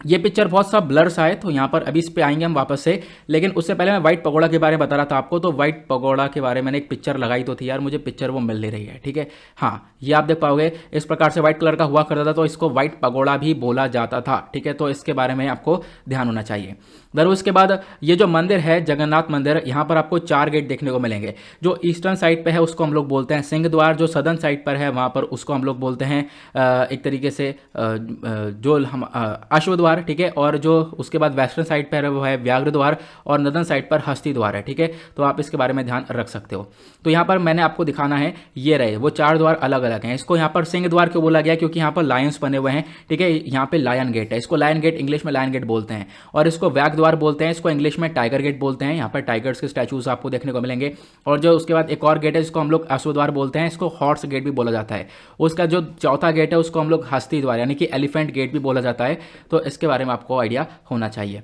ये पिक्चर बहुत सा ब्लर सा है, तो यहाँ पर अभी इस पे आएंगे हम वापस से, लेकिन उससे पहले मैं व्हाइट पगोड़ा के बारे में बता रहा था आपको। तो व्हाइट पगोड़ा के बारे में मैंने एक पिक्चर लगाई तो थी यार, मुझे पिक्चर वो मिल नहीं रही है, ठीक है। हाँ, ये आप देख पाओगे, इस प्रकार से व्हाइट कलर का हुआ करता था, तो इसको व्हाइट पगोड़ा भी बोला जाता था, ठीक है। तो इसके बारे में आपको ध्यान होना चाहिए। दर उसके बाद ये जो मंदिर है जगन्नाथ मंदिर, यहाँ पर आपको 4 गेट देखने को मिलेंगे। जो ईस्टर्न साइड पे है उसको हम लोग बोलते हैं सिंह द्वार, जो सदर्न साइड पर है वहाँ पर उसको हम लोग बोलते हैं एक तरीके से जो हम अश्व द्वार, ठीक है। और जो उसके बाद वेस्टर्न साइड पर है वो है व्याघ्र द्वार, और नदन साइड पर हस्ती द्वार है, ठीक है। तो आप इसके बारे में ध्यान रख सकते हो। तो यहाँ पर मैंने आपको दिखाना है, ये रहे वो 4 द्वार अलग अलग हैं। इसको यहाँ पर सिंह द्वार क्यों बोला गया, क्योंकि यहाँ पर लायंस बने हुए हैं, ठीक है। यहाँ पे लायन गेट है, इसको लायन गेट इंग्लिश में लायन गेट बोलते हैं। और इसको व्याघ्र द्वार बोलते हैं, इसको इंग्लिश में टाइगर गेट बोलते हैं। यहाँ पर टाइगर्स के स्टैचूज आपको देखने को मिलेंगे। और जो उसके बाद एक और गेट है जिसको हम लोग अश्व द्वार बोलते हैं, इसको हॉर्स गेट भी बोला जाता है। उसका जो चौथा गेट है उसको हम लोग हस्ती द्वार यानी कि एलिफेंट गेट भी बोला जाता है। तो इसके बारे में आपको आइडिया होना चाहिए।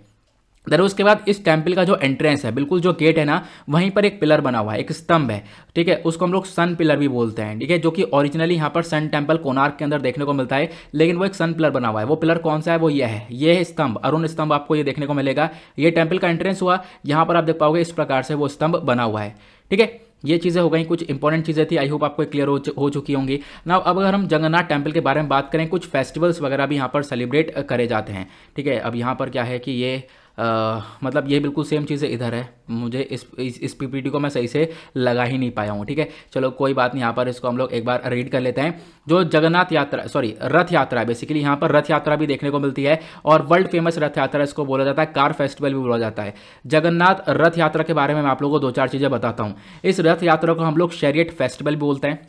देन उसके बाद इस टेम्पल का जो एंट्रेंस है, बिल्कुल जो गेट है ना, वहीं पर एक पिलर बना हुआ है, एक स्तंभ है, ठीक है। उसको हम लोग सन पिलर भी बोलते हैं, ठीक है, जो कि ओरिजिनली यहाँ पर सन टेम्पल कोणार्क के अंदर देखने को मिलता है, लेकिन वो एक सन पिलर बना हुआ है। वो पिलर कौन सा है, वो ये है स्तंभ, अरुण स्तंभ आपको ये देखने को मिलेगा। ये टेम्पल का एंट्रेंस हुआ, यहाँ पर आप देख पाओगे इस प्रकार से वो स्तंभ बना हुआ है, ठीक है। ये चीज़ें हो गई, कुछ इंपॉर्टेंट चीज़ें थी, आई होप आपको क्लियर हो चुकी होंगी ना। अब अगर हम जगन्नाथ टेम्पल के बारे में बात करें, कुछ फेस्टिवल्स वगैरह भी यहाँ पर सेलिब्रेट करे जाते हैं, ठीक है। अब यहाँ पर क्या है कि ये मतलब ये बिल्कुल सेम चीज़ें इधर है, मुझे इस पीपीटी को मैं सही से लगा ही नहीं पाया हूँ, ठीक है। चलो कोई बात नहीं, यहाँ पर इसको हम लोग एक बार रीड कर लेते हैं। जो जगन्नाथ यात्रा, सॉरी रथ यात्रा है, बेसिकली यहाँ पर रथ यात्रा भी देखने को मिलती है, और वर्ल्ड फेमस रथ यात्रा इसको बोला जाता है, कार फेस्टिवल भी बोला जाता है। जगन्नाथ रथ यात्रा के बारे में मैं आप लोगों को 2-4 चीज़ें बताता हूँ। इस रथ यात्रा को हम लोग चैरियट फेस्टिवल भी बोलते हैं,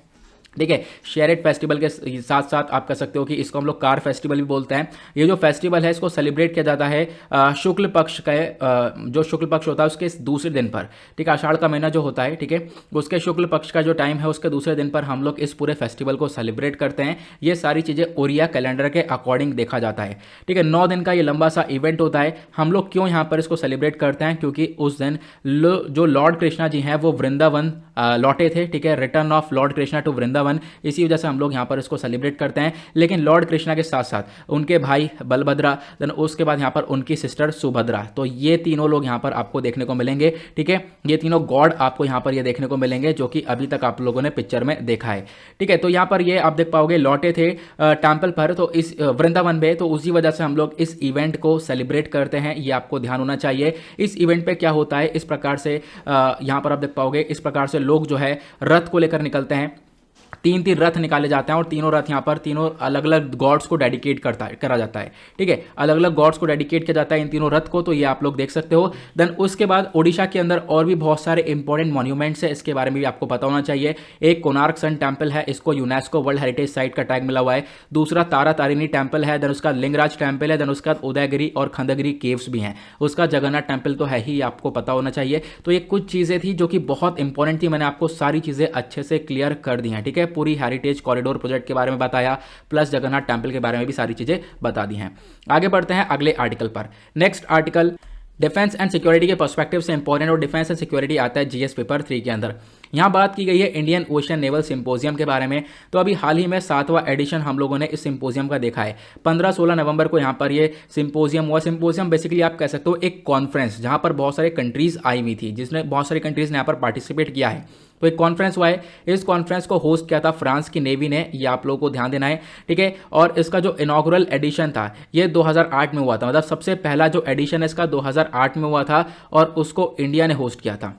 ठीक है। चैरियट फेस्टिवल के साथ साथ आप कह सकते हो कि इसको हम लोग कार फेस्टिवल भी बोलते हैं। ये जो फेस्टिवल है इसको सेलिब्रेट किया जाता है शुक्ल पक्ष का, जो शुक्ल पक्ष होता है उसके दूसरे दिन पर, ठीक है। आषाढ़ का महीना जो होता है, ठीक है, उसके शुक्ल पक्ष का जो टाइम है उसके दूसरे दिन पर हम लोग इस पूरे फेस्टिवल को सेलिब्रेट करते हैं। ये सारी चीज़ें ओरिया कैलेंडर के अकॉर्डिंग देखा जाता है, ठीक है। 9 दिन का ये लंबा सा इवेंट होता है। हम लोग क्यों यहाँ पर इसको सेलिब्रेट करते हैं, क्योंकि उस दिन जो लॉर्ड कृष्णा जी हैं वो वृंदावन लौटे थे, ठीक है। Return of lord Krishna to Vrindavan, इसी वजह से हम लोग यहाँ पर इसको सेलिब्रेट करते हैं। लेकिन लॉर्ड कृष्णा के साथ साथ उनके भाई बलभद्रा, देन उसके बाद यहाँ पर उनकी सिस्टर सुभद्रा, तो ये तीनों लोग यहाँ पर आपको देखने को मिलेंगे, ठीक है। ये तीनों गॉड आपको यहाँ पर ये देखने को मिलेंगे जो कि अभी तक आप लोगों ने पिक्चर में देखा है, ठीक है। तो यहाँ पर ये आप देख पाओगे लौटे थे टेम्पल पर, तो इस वृंदावन में, तो उसी वजह से हम लोग इस इवेंट को सेलिब्रेट करते हैं। ये आपको ध्यान होना चाहिए। इस इवेंट पे क्या होता है, इस प्रकार से यहाँ पर आप देख पाओगे, इस प्रकार से लोग जो है रथ को लेकर निकलते हैं। 3 रथ निकाले जाते हैं, और तीनों रथ यहाँ पर तीनों अलग अलग गॉड्स को डेडिकेट करा जाता है, ठीक है। अलग अलग गॉड्स को डेडिकेट किया जाता है इन तीनों रथ को, तो ये आप लोग देख सकते हो। देन उसके बाद ओडिशा के अंदर और भी बहुत सारे इंपॉर्टेंट मॉन्यूमेंट्स है, इसके बारे में भी आपको पता होना चाहिए। एक कोणार्क सन टेम्पल है, इसको यूनेस्को वर्ल्ड हेरिटेज साइट का टैग मिला हुआ है। दूसरा तारा तारिणी टेम्पल है, देन उसका लिंगराज टेम्पल है, देन उसका उदयगिरी और खंडगिरी केव्स भी हैं। उसका जगन्नाथ टेम्पल तो है ही, आपको पता होना चाहिए। तो ये कुछ चीज़ें थी जो कि बहुत इंपॉर्टेंट थी, मैंने आपको सारी चीज़ें अच्छे से क्लियर कर दी हैं, ठीक है। पूरी हेरिटेज कॉरिडोर प्रोजेक्ट के बारे में बताया, प्लस जगन्नाथ टेम्पल के बारे में भी सारी चीजें बता दी हैं। आगे बढ़ते हैं अगले आर्टिकल पर। Next article defence and security के पर्सपेक्टिव से इंपॉर्टेंट, और डिफेंस एंड सिक्योरिटी आता है जीएस पेपर 3 के अंदर। यहाँ बात की गई है इंडियन ओशन नेवल सिंपोजियम के बारे में। तो अभी हाल ही में 7वां एडिशन हम लोगों ने इस सिंपोजियम का देखा है। 15-16 नवंबर को यहाँ पर ये सिंपोजियम हुआ। सिंपोजियम बेसिकली आप कह सकते हो एक कॉन्फ्रेंस, जहाँ पर बहुत सारे कंट्रीज आई हुई थी, जिसने बहुत सारी कंट्रीज ने यहाँ पर पार्टिसिपेट किया है। तो एक कॉन्फ्रेंस हुआ है, इस कॉन्फ्रेंस को होस्ट किया था फ्रांस की नेवी ने, ये आप लोगों को ध्यान देना है, ठीक है। और इसका जो इनॉग्रल एडिशन था ये 2008 में हुआ था, मतलब सबसे पहला जो एडिशन है इसका 2008 में हुआ था, और उसको इंडिया ने होस्ट किया था।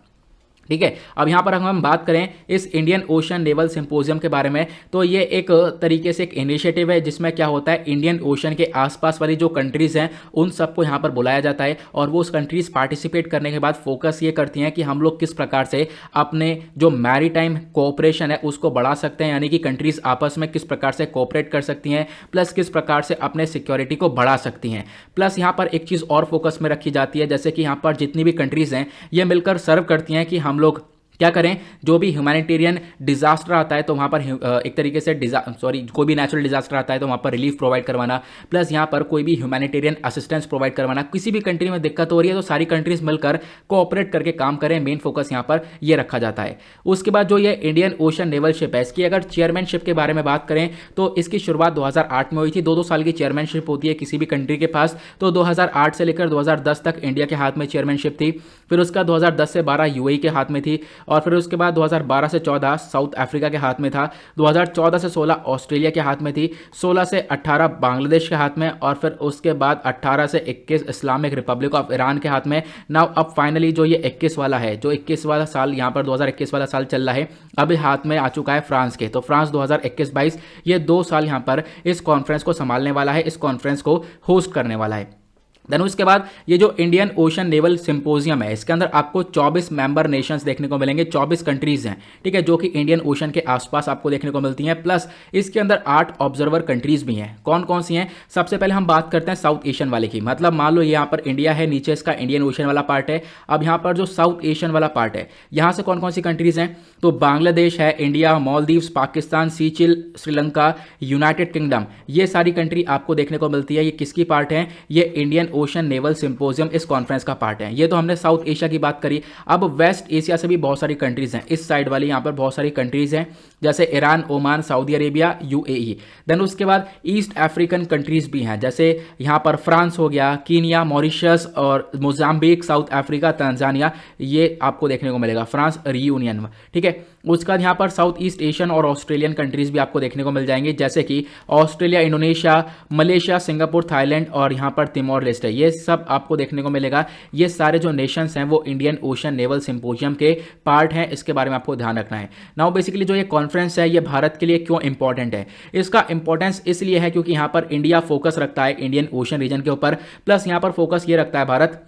ठीक है। अब यहाँ पर हम बात करें इस इंडियन ओशन नेवल सिंपोजियम के बारे में, तो ये एक तरीके से एक इनिशिएटिव है जिसमें क्या होता है, इंडियन ओशन के आसपास वाली जो कंट्रीज़ हैं उन सबको यहाँ पर बुलाया जाता है और वो उस कंट्रीज़ पार्टिसिपेट करने के बाद फोकस ये करती हैं कि हम लोग किस प्रकार से अपने जो मैरीटाइम कोऑपरेशन है उसको बढ़ा सकते हैं, यानी कि कंट्रीज़ आपस में किस प्रकार से कोऑपरेट कर सकती हैं, प्लस किस प्रकार से अपने सिक्योरिटी को बढ़ा सकती हैं। प्लस यहाँ पर एक चीज़ और फोकस में रखी जाती है, जैसे कि यहाँ पर जितनी भी कंट्रीज़ हैं ये मिलकर सर्व करती हैं कि हम लोग क्या करें, जो भी ह्यूमैनिटेरियन डिजास्टर आता है तो वहाँ पर एक तरीके से कोई भी नेचुरल डिजास्टर आता है तो वहाँ पर रिलीफ प्रोवाइड करवाना, प्लस यहाँ पर कोई भी ह्यूमैनिटेरियन असिस्टेंस प्रोवाइड करवाना। किसी भी कंट्री में दिक्कत हो रही है तो सारी कंट्रीज मिलकर कोऑपरेट करके काम करें, मेन फोकस यहाँ पर ये रखा जाता है। उसके बाद जो ये इंडियन ओशन नेवल शिप है, इसकी अगर चेयरमैनशिप के बारे में बात करें तो इसकी शुरुआत 2008 में हुई थी। 2-2 साल की चेयरमैनशिप होती है किसी भी कंट्री के पास, तो 2008 से लेकर 2010 तक इंडिया के हाथ में चेयरमैनशिप थी। फिर उसका 2010 से 12 यूएई के हाथ में थी और फिर उसके बाद 2012 से 14 साउथ अफ्रीका के हाथ में था, 2014 से 16 ऑस्ट्रेलिया के हाथ में थी, 16 से 18 बांग्लादेश के हाथ में और फिर उसके बाद 18 से 21 इस्लामिक रिपब्लिक ऑफ ईरान के हाथ में। नाउ अब फाइनली जो ये 21 वाला है, जो 21 वाला साल यहाँ पर 2021 वाला साल चल रहा है, अभी हाथ में आ चुका है फ्रांस के। तो फ्रांस 2021-22 ये 2 साल यहाँ पर इस कॉन्फ्रेंस को संभालने वाला है, इस कॉन्फ्रेंस को होस्ट करने वाला है। देन उसके बाद ये जो इंडियन ओशन नेवल सिंपोजियम है इसके अंदर आपको 24 मेंबर नेशंस देखने को मिलेंगे, 24 कंट्रीज हैं, ठीक है, जो कि इंडियन ओशन के आसपास आपको देखने को मिलती हैं। प्लस इसके अंदर 8 ऑब्जर्वर कंट्रीज भी हैं। कौन कौन सी हैं? सबसे पहले हम बात करते हैं साउथ एशियन वाले की। मतलब मान लो यहाँ पर इंडिया है, नीचे इसका इंडियन ओशन वाला पार्ट है। अब यहाँ पर जो साउथ एशियन वाला पार्ट है यहाँ से कौन कौन सी कंट्रीज हैं? तो बांग्लादेश है, India, Maldives, Pakistan, Seychelles, Sri Lanka, United Kingdom, ये सारी कंट्री आपको देखने को मिलती है। ये किसकी पार्ट है? ये इंडियन ओशन नेवल सिंपोजियम इस कॉन्फ्रेंस का पार्ट है। ये तो हमने साउथ एशिया की बात करी। अब वेस्ट एशिया से भी बहुत सारी कंट्रीज हैं, इस साइड वाली यहाँ पर बहुत सारी कंट्रीज हैं, जैसे Iran, Oman, Saudi Arabia, UAE. Then उसके बाद ईस्ट अफ्रीकन कंट्रीज भी हैं, जैसे यहाँ पर फ्रांस हो गया, कीनिया, मॉरिशस और मोजाम्बिक, साउथ अफ्रीका, तंजानिया, ये आपको देखने को मिलेगा फ्रांस रियूनियन, ठीक है। उसके बाद यहाँ पर साउथ ईस्ट एशियन और ऑस्ट्रेलियन कंट्रीज भी आपको देखने को मिल जाएंगे, जैसे कि Australia, Indonesia, Malaysia, Singapore, Thailand और यहाँ पर तिमोर लेस्टे, ये सब आपको देखने को मिलेगा। ये सारे जो नेशंस हैं वो इंडियन ओशन नेवल सिंपोजियम के पार्ट हैं, इसके बारे में आपको ध्यान रखना है। नाउ बेसिकली जो ये कॉन्फ्रेंस है ये भारत के लिए क्यों इंपॉर्टेंट है? इसका इंपॉर्टेंस इसलिए है क्योंकि यहाँ पर इंडिया फोकस रखता है इंडियन ओशन रीजन के ऊपर, प्लस यहाँ पर फोकस ये रखता है भारत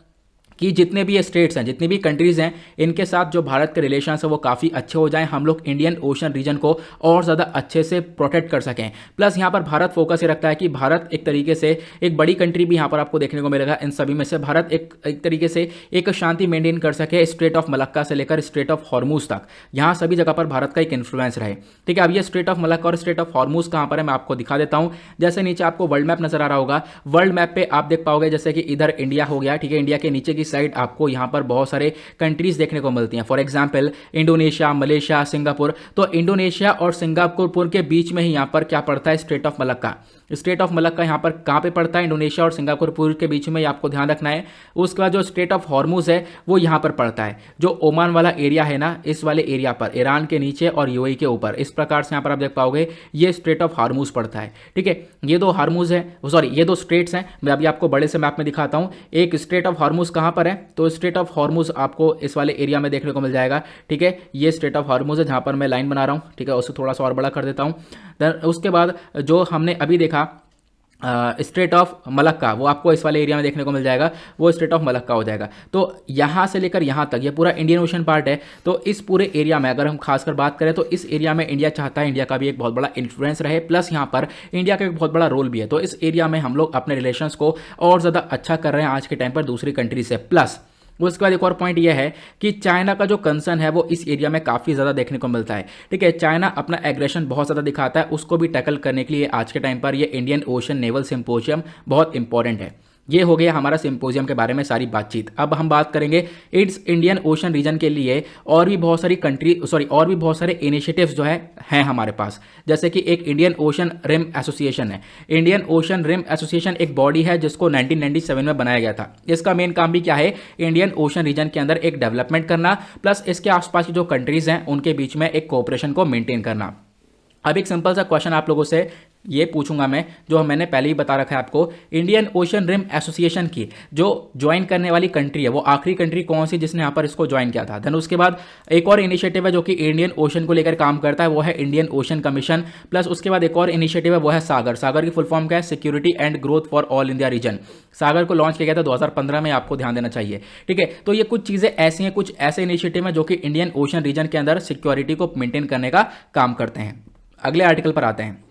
कि जितने भी ये स्टेट्स हैं, जितनी भी कंट्रीज़ हैं, इनके साथ जो भारत के रिलेशंस है वो काफ़ी अच्छे हो जाएं, हम लोग इंडियन ओशन रीजन को और ज़्यादा अच्छे से प्रोटेक्ट कर सकें। प्लस यहाँ पर भारत फोकस ये रखता है कि भारत एक तरीके से एक बड़ी कंट्री भी यहाँ पर आपको देखने को मिलेगा। इन सभी में से भारत एक तरीके से एक शांति मेंटेन कर सके, स्ट्रेट ऑफ मलक्का से लेकर स्ट्रेट ऑफ हॉर्मूज तक, यहाँ सभी जगह पर भारत का एक इन्फ्लुएंस रहे, ठीक है। अब ये स्ट्रेट ऑफ मलक्का और स्ट्रेट ऑफ हॉर्मूज कहाँ पर है मैं आपको दिखा देता हूँ। जैसे नीचे आपको वर्ल्ड मैप नजर आ रहा होगा, वर्ल्ड मैप पे आप देख पाओगे जैसे कि इधर इंडिया हो गया, ठीक है। इंडिया के नीचे की साइड आपको यहाँ पर बहुत सारे कंट्रीज देखने को मिलती हैं, for example Indonesia, Malaysia, Singapore. तो इंडोनेशिया और सिंगापुर के बीच में ही यहाँ पर क्या पड़ता है? Straight of Malacca. Straight of Malacca यहाँ पर कहाँ पे पड़ता है? इंडोनेशिया और सिंगापुर के बीच में, आपको ध्यान रखना है। उसके बाद जो स्ट्रेट ऑफ हॉर्मूज है वो यहाँ पर पड़ता है, जो ओमान वाला एरिया है ना, इस वाले एरिया पर, ईरान के नीचे और यूएई के ऊपर, इस प्रकार से यहाँ पर आप देख पाओगे ये स्ट्रेट ऑफ हॉर्मूज पड़ता है, ठीक है। ये दो हॉर्मूज है, सॉरी ये दो स्ट्रेट्स हैं। मैं अभी आपको बड़े से मैप में दिखाता हूँ। एक स्ट्रेट ऑफ हॉर्मूज कहाँ पर है? तो स्ट्रेट ऑफ हॉर्मूज आपको इस वाले एरिया में देखने को मिल जाएगा, ठीक है। ये स्ट्रेट ऑफ हॉर्मूज है जहाँ पर मैं लाइन बना रहा हूँ, ठीक है। उसे थोड़ा सा और बड़ा कर देता हूँ। उसके बाद जो हमने अभी देखा स्ट्रेट ऑफ मलक्का, वो आपको इस वाले एरिया में देखने को मिल जाएगा, वो स्ट्रेट ऑफ मलक्का हो जाएगा। तो यहाँ से लेकर यहाँ तक ये पूरा इंडियन ओशन पार्ट है। तो इस पूरे एरिया में अगर हम खासकर बात करें तो इस एरिया में इंडिया चाहता है इंडिया का भी एक बहुत बड़ा इन्फ्लुएंस रहे, प्लस यहाँ पर इंडिया का एक बहुत बड़ा रोल भी है। तो इस एरिया में हम लोग अपने रिलेशंस को और ज़्यादा अच्छा कर रहे हैं आज के टाइम पर दूसरी कंट्री से। प्लस उसके बाद एक और पॉइंट यह है कि चाइना का जो कंसर्न है वो इस एरिया में काफ़ी ज़्यादा देखने को मिलता है, ठीक है। चाइना अपना एग्रेशन बहुत ज़्यादा दिखाता है, उसको भी टैकल करने के लिए आज के टाइम पर ये इंडियन ओशन नेवल सिंपोजियम बहुत इंपॉर्टेंट है। ये हो गया हमारा सिंपोजियम के बारे में सारी बातचीत। अब हम बात करेंगे इट्स इंडियन ओशन रीजन के लिए और भी बहुत सारी और भी बहुत सारे इनिशिएटिव्स जो हैं हमारे पास, जैसे कि एक इंडियन ओशन रिम एसोसिएशन है। इंडियन ओशन रिम एसोसिएशन एक बॉडी है जिसको 1997 में बनाया गया था। इसका मेन काम भी क्या है? इंडियन ओशन रीजन के अंदर एक डेवलपमेंट करना, प्लस इसके आसपास की जो कंट्रीज हैं उनके बीच में एक कोऑपरेशन को मेंटेन करना। अब एक सिंपल सा क्वेश्चन आप लोगों से ये पूछूंगा मैं, जो मैंने पहले ही बता रखा है आपको, इंडियन ओशन रिम एसोसिएशन की जो ज्वाइन करने वाली कंट्री है वो आखिरी कंट्री कौन सी जिसने यहाँ पर इसको ज्वाइन किया था। देन उसके बाद एक और इनिशिएटिव है जो कि इंडियन ओशन को लेकर काम करता है, वो है इंडियन ओशन कमीशन। प्लस उसके बाद एक और इनिशिएटिव है वो है सागर। सागर की फुल फॉर्म क्या है? Security and growth for all India region. Sagar को लॉन्च किया गया था 2015 में, आपको ध्यान देना चाहिए। ठीक है, तो ये कुछ चीजें ऐसी हैं, कुछ ऐसे इनिशिएटिव हैं जो कि इंडियन ओशन रीजन के अंदर सिक्योरिटी को मेंटेन करने का काम करते हैं। अगले आर्टिकल पर आते हैं।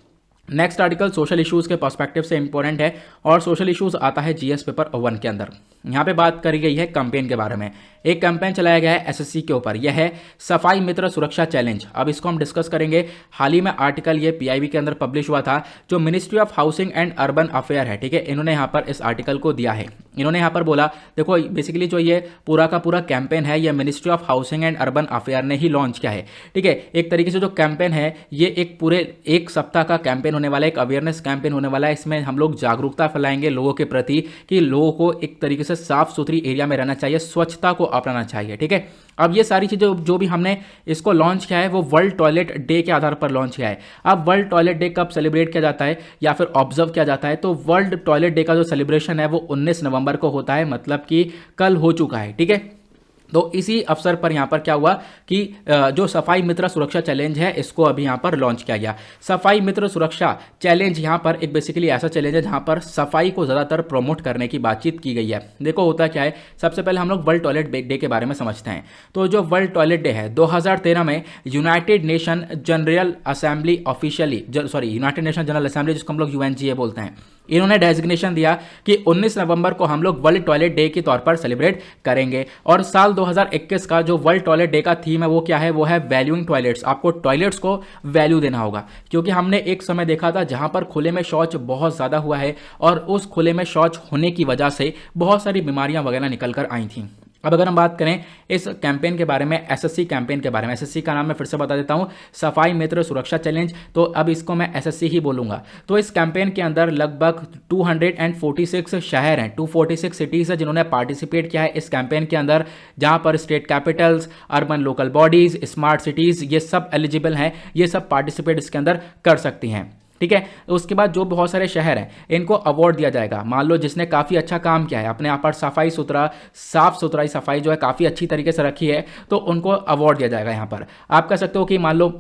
नेक्स्ट आर्टिकल सोशल इश्यूज के पर्सपेक्टिव से इंपॉर्टेंट है और सोशल इश्यूज आता है जीएस पेपर 1 के अंदर। यहाँ पे बात करी गई है कैंपेन के बारे में। एक कैंपेन चलाया गया है एसएससी के ऊपर, यह है सफाई मित्र सुरक्षा चैलेंज। अब इसको हम डिस्कस करेंगे। हाल ही में आर्टिकल ये पीआईबी के अंदर पब्लिश हुआ था, जो ministry of housing and urban affair है, ठीक है, इन्होंने यहाँ पर इस आर्टिकल को दिया है। इन्होंने यहाँ पर बोला, देखो बेसिकली जो ये पूरा का पूरा कैंपेन है ये ministry of housing and urban affair ने ही लॉन्च किया है। ठीक है, एक तरीके से जो कैंपेन है ये एक पूरे 1 सप्ताह का कैंपेन होने वाला है, एक अवेयरनेस कैंपेन होने वाला है। इसमें हम लोग जागरूकता फैलाएंगे लोगों के प्रति कि लोगों को एक तरीके से साफ सुथरी एरिया में रहना चाहिए, स्वच्छता को अपनाना चाहिए। ठीक है, अब ये सारी चीज़ें जो भी हमने इसको लॉन्च किया है वो वर्ल्ड टॉयलेट डे के आधार पर लॉन्च किया है। अब वर्ल्ड टॉयलेट डे कब सेलिब्रेट किया जाता है या फिर ऑब्जर्व किया जाता है? तो वर्ल्ड टॉयलेट डे का जो सेलिब्रेशन है वो 19 नवंबर को होता है, मतलब कि कल हो चुका है। ठीक है, तो इसी अवसर पर यहाँ पर क्या हुआ कि जो सफाई मित्र सुरक्षा चैलेंज है इसको अभी यहाँ पर लॉन्च किया गया। सफाई मित्र सुरक्षा चैलेंज यहाँ पर एक बेसिकली ऐसा चैलेंज है जहाँ पर सफाई को ज़्यादातर प्रमोट करने की बातचीत की गई है। देखो होता क्या है, सबसे पहले हम लोग वर्ल्ड टॉयलेट डे के बारे में समझते हैं। तो जो वर्ल्ड टॉयलेट डे है 2013 में United nation general assembly United nation general assembly, जिसको हम लोग यूएनजीए बोलते हैं, इन्होंने डेजिग्नेशन दिया कि 19 नवंबर को हम लोग वर्ल्ड टॉयलेट डे के तौर पर सेलिब्रेट करेंगे। और साल 2021 का जो वर्ल्ड टॉयलेट डे का थीम है वो क्या है? वो है वैल्यूइंग टॉयलेट्स। आपको टॉयलेट्स को वैल्यू देना होगा, क्योंकि हमने एक समय देखा था जहां पर खुले में शौच बहुत ज़्यादा हुआ है और उस खुले में शौच होने की वजह से बहुत सारी बीमारियां वगैरह निकल कर आई थी। अब अगर हम बात करें इस कैंपेन के बारे में, एसएससी कैंपेन के बारे में, एसएससी का नाम मैं फिर से बता देता हूं, सफाई मित्र सुरक्षा चैलेंज, तो अब इसको मैं एसएससी ही बोलूंगा। तो इस कैंपेन के अंदर लगभग 246 शहर हैं, 246 सिटीज़ है जिन्होंने पार्टिसिपेट किया है इस कैंपेन के अंदर, जहां पर state Capitals, urban local bodies, smart cities, ये सब एलिजिबल हैं, ये सब पार्टिसिपेट इसके अंदर कर सकती हैं। ठीक है, उसके बाद जो बहुत सारे शहर हैं इनको अवार्ड दिया जाएगा। मान लो जिसने काफ़ी अच्छा काम किया है, अपने यहाँ पर साफ सुथराई सफाई जो है काफ़ी अच्छी तरीके से रखी है, तो उनको अवार्ड दिया जाएगा। यहाँ पर आप कह सकते हो कि मान लो